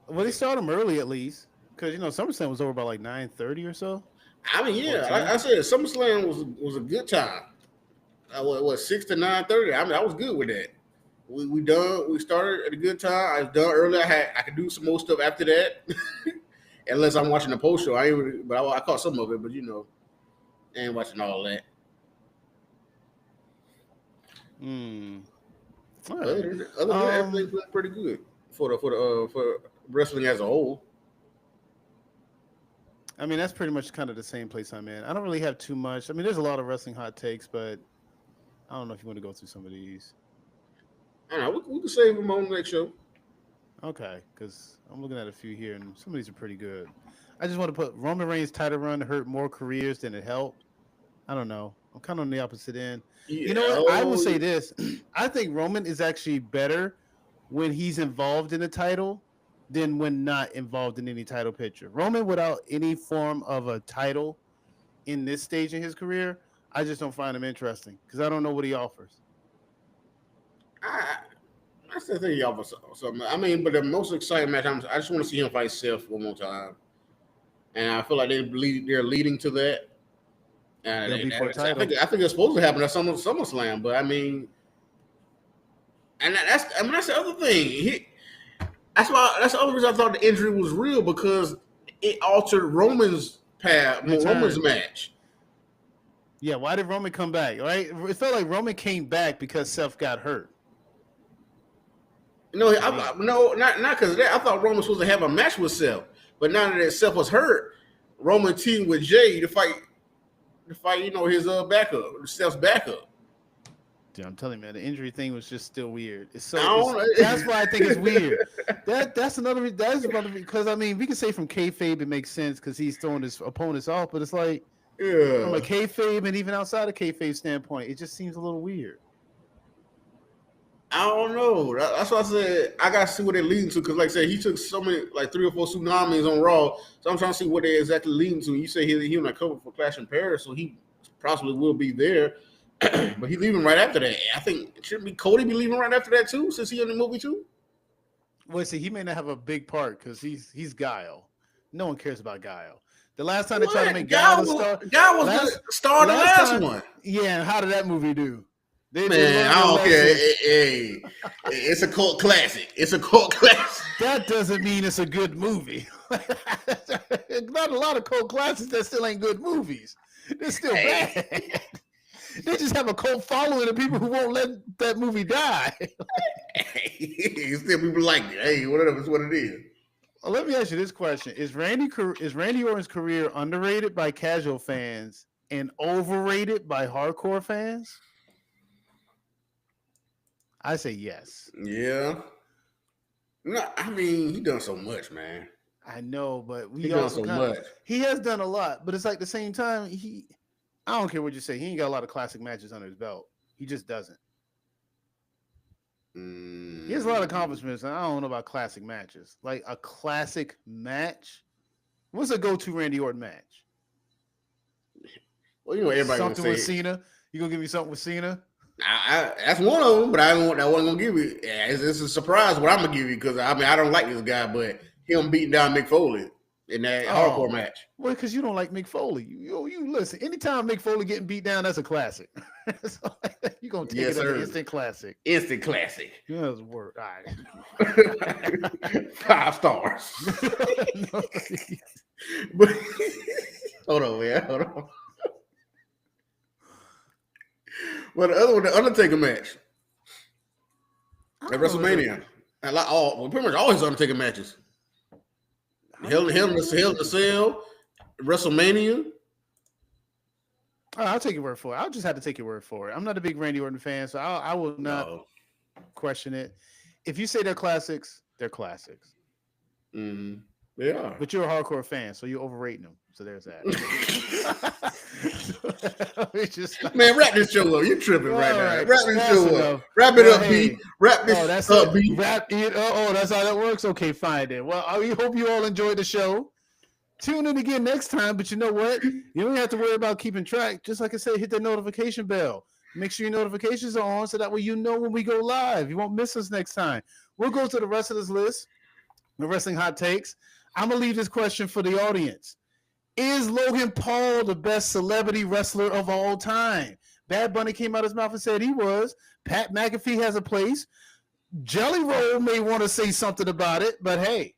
Well, they started them early at least, because SummerSlam was over by like 9:30 or so. I mean, yeah, like I said, SummerSlam was a good time. What 6 to 9:30? I mean, I was good with that. We done. We started at a good time. I was done early. I could do some more stuff after that, unless I'm watching the post show. I caught some of it, but I ain't watching all that. All Other right. than that, everything's been pretty good for wrestling as a whole. I mean, that's pretty much kind of the same place I'm in. I don't really have too much. I mean, there's a lot of wrestling hot takes, but I don't know if you want to go through some of these. I don't know. We can save them on the next show. Okay, because I'm looking at a few here, and some of these are pretty good. I just want to put Roman Reigns' title run hurt more careers than it helped. I don't know. I'm kind of on the opposite end. Yeah. You know what? I will Oh, say this. I think Roman is actually better when he's involved in the title than when not involved in any title picture. Roman without any form of a title in this stage in his career, I just don't find him interesting because I don't know what he offers. I, I still think he offers something. I mean, but the most exciting match, I just want to see him fight Seth one more time, and I feel like they're leading to that. And They'll be for a title. I think it's supposed to happen at SummerSlam, but I mean, that's the other thing. That's the other reason I thought the injury was real because it altered Roman's path, Roman's Return. match. Yeah, why did Roman come back? Right? It felt like Roman came back because Seth got hurt. No, no, not because of that. I thought Roman was supposed to have a match with Seth, but now that Seth was hurt, Roman teamed with Jade to fight. You know, his backup, Steph's backup. Dude, I'm telling you, man, the injury thing was just still weird. That's why I think it's weird. That's another because I mean we can say from kayfabe it makes sense because he's throwing his opponents off, but it's like from a kayfabe and even outside of kayfabe standpoint, it just seems a little weird. I don't know. That's why I said I gotta see what they're leading to because, like I said, he took so many, like 3 or 4 tsunamis on Raw. So I'm trying to see what they exactly leading to. You say he on a cover for Clash in Paris, so he possibly will be there. But he's leaving right after that. I think shouldn't be Cody be leaving right after that too, since he's in the movie too. Well, see, he may not have a big part because he's Guile. No one cares about Guile. The last time they tried to make Guile the star, Guile was the star of the last one. Yeah, and how did that movie do? Man, I don't care. Hey, it's a cult classic. It's a cult classic. That doesn't mean it's a good movie. Not a lot of cult classics that still ain't good movies. They're still bad. They just have a cult following of people who won't let that movie die. Still people like it. Hey, whatever, it's what it is. Well, let me ask you this question: Is Randy Orton's career underrated by casual fans and overrated by hardcore fans? I say yes. Yeah. No, I mean he done so much, man. I know, but he done so much. He has done a lot, but it's like the same time I don't care what you say. He ain't got a lot of classic matches under his belt. He just doesn't. He has a lot of accomplishments, and I don't know about classic matches. Like a classic match. What's a go-to Randy Orton match? Well, you know everybody something gonna with Cena. You gonna give me something with Cena? That's one of them, but I wasn't gonna give you. It's a surprise what I'm gonna give you because I don't like this guy, but him beating down Mick Foley in that hardcore match. Well, because you don't like Mick Foley. You listen. Anytime Mick Foley getting beat down, that's a classic. So, you gonna take it as an instant classic. Instant classic. Yeah, that's a word. All right. 5 stars. But hold on, man. Hold on. Well, the other one, the Undertaker match at WrestleMania. Pretty much all his Undertaker matches. Hell in the Cell, WrestleMania. I'll take your word for it. I'll just have to take your word for it. I'm not a big Randy Orton fan, so I will not question it. If you say they're classics, they're classics. Mm-hmm. Yeah. But you're a hardcore fan, so you're overrating them. So there's that. Man, wrap this show up. You tripping right now. Wrap this show up. Wrap it up, B. Wrap this up, B. Wrap it. That's how that works? Okay, fine then. Well, I hope you all enjoyed the show. Tune in again next time, but you know what? You don't have to worry about keeping track. Just like I said, hit that notification bell. Make sure your notifications are on so that way you know when we go live. You won't miss us next time. We'll go to the rest of this list, the wrestling hot takes. I'm going to leave this question for the audience. Is Logan Paul the best celebrity wrestler of all time? Bad Bunny came out of his mouth and said he was. Pat McAfee has a place. Jelly Roll may want to say something about it, but hey,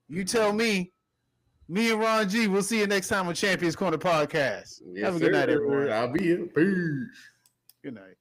you tell me. Me and Ron G, we'll see you next time on Champions Corner Podcast. Yes, Have a good night, everyone. I'll be here. Peace. Good night.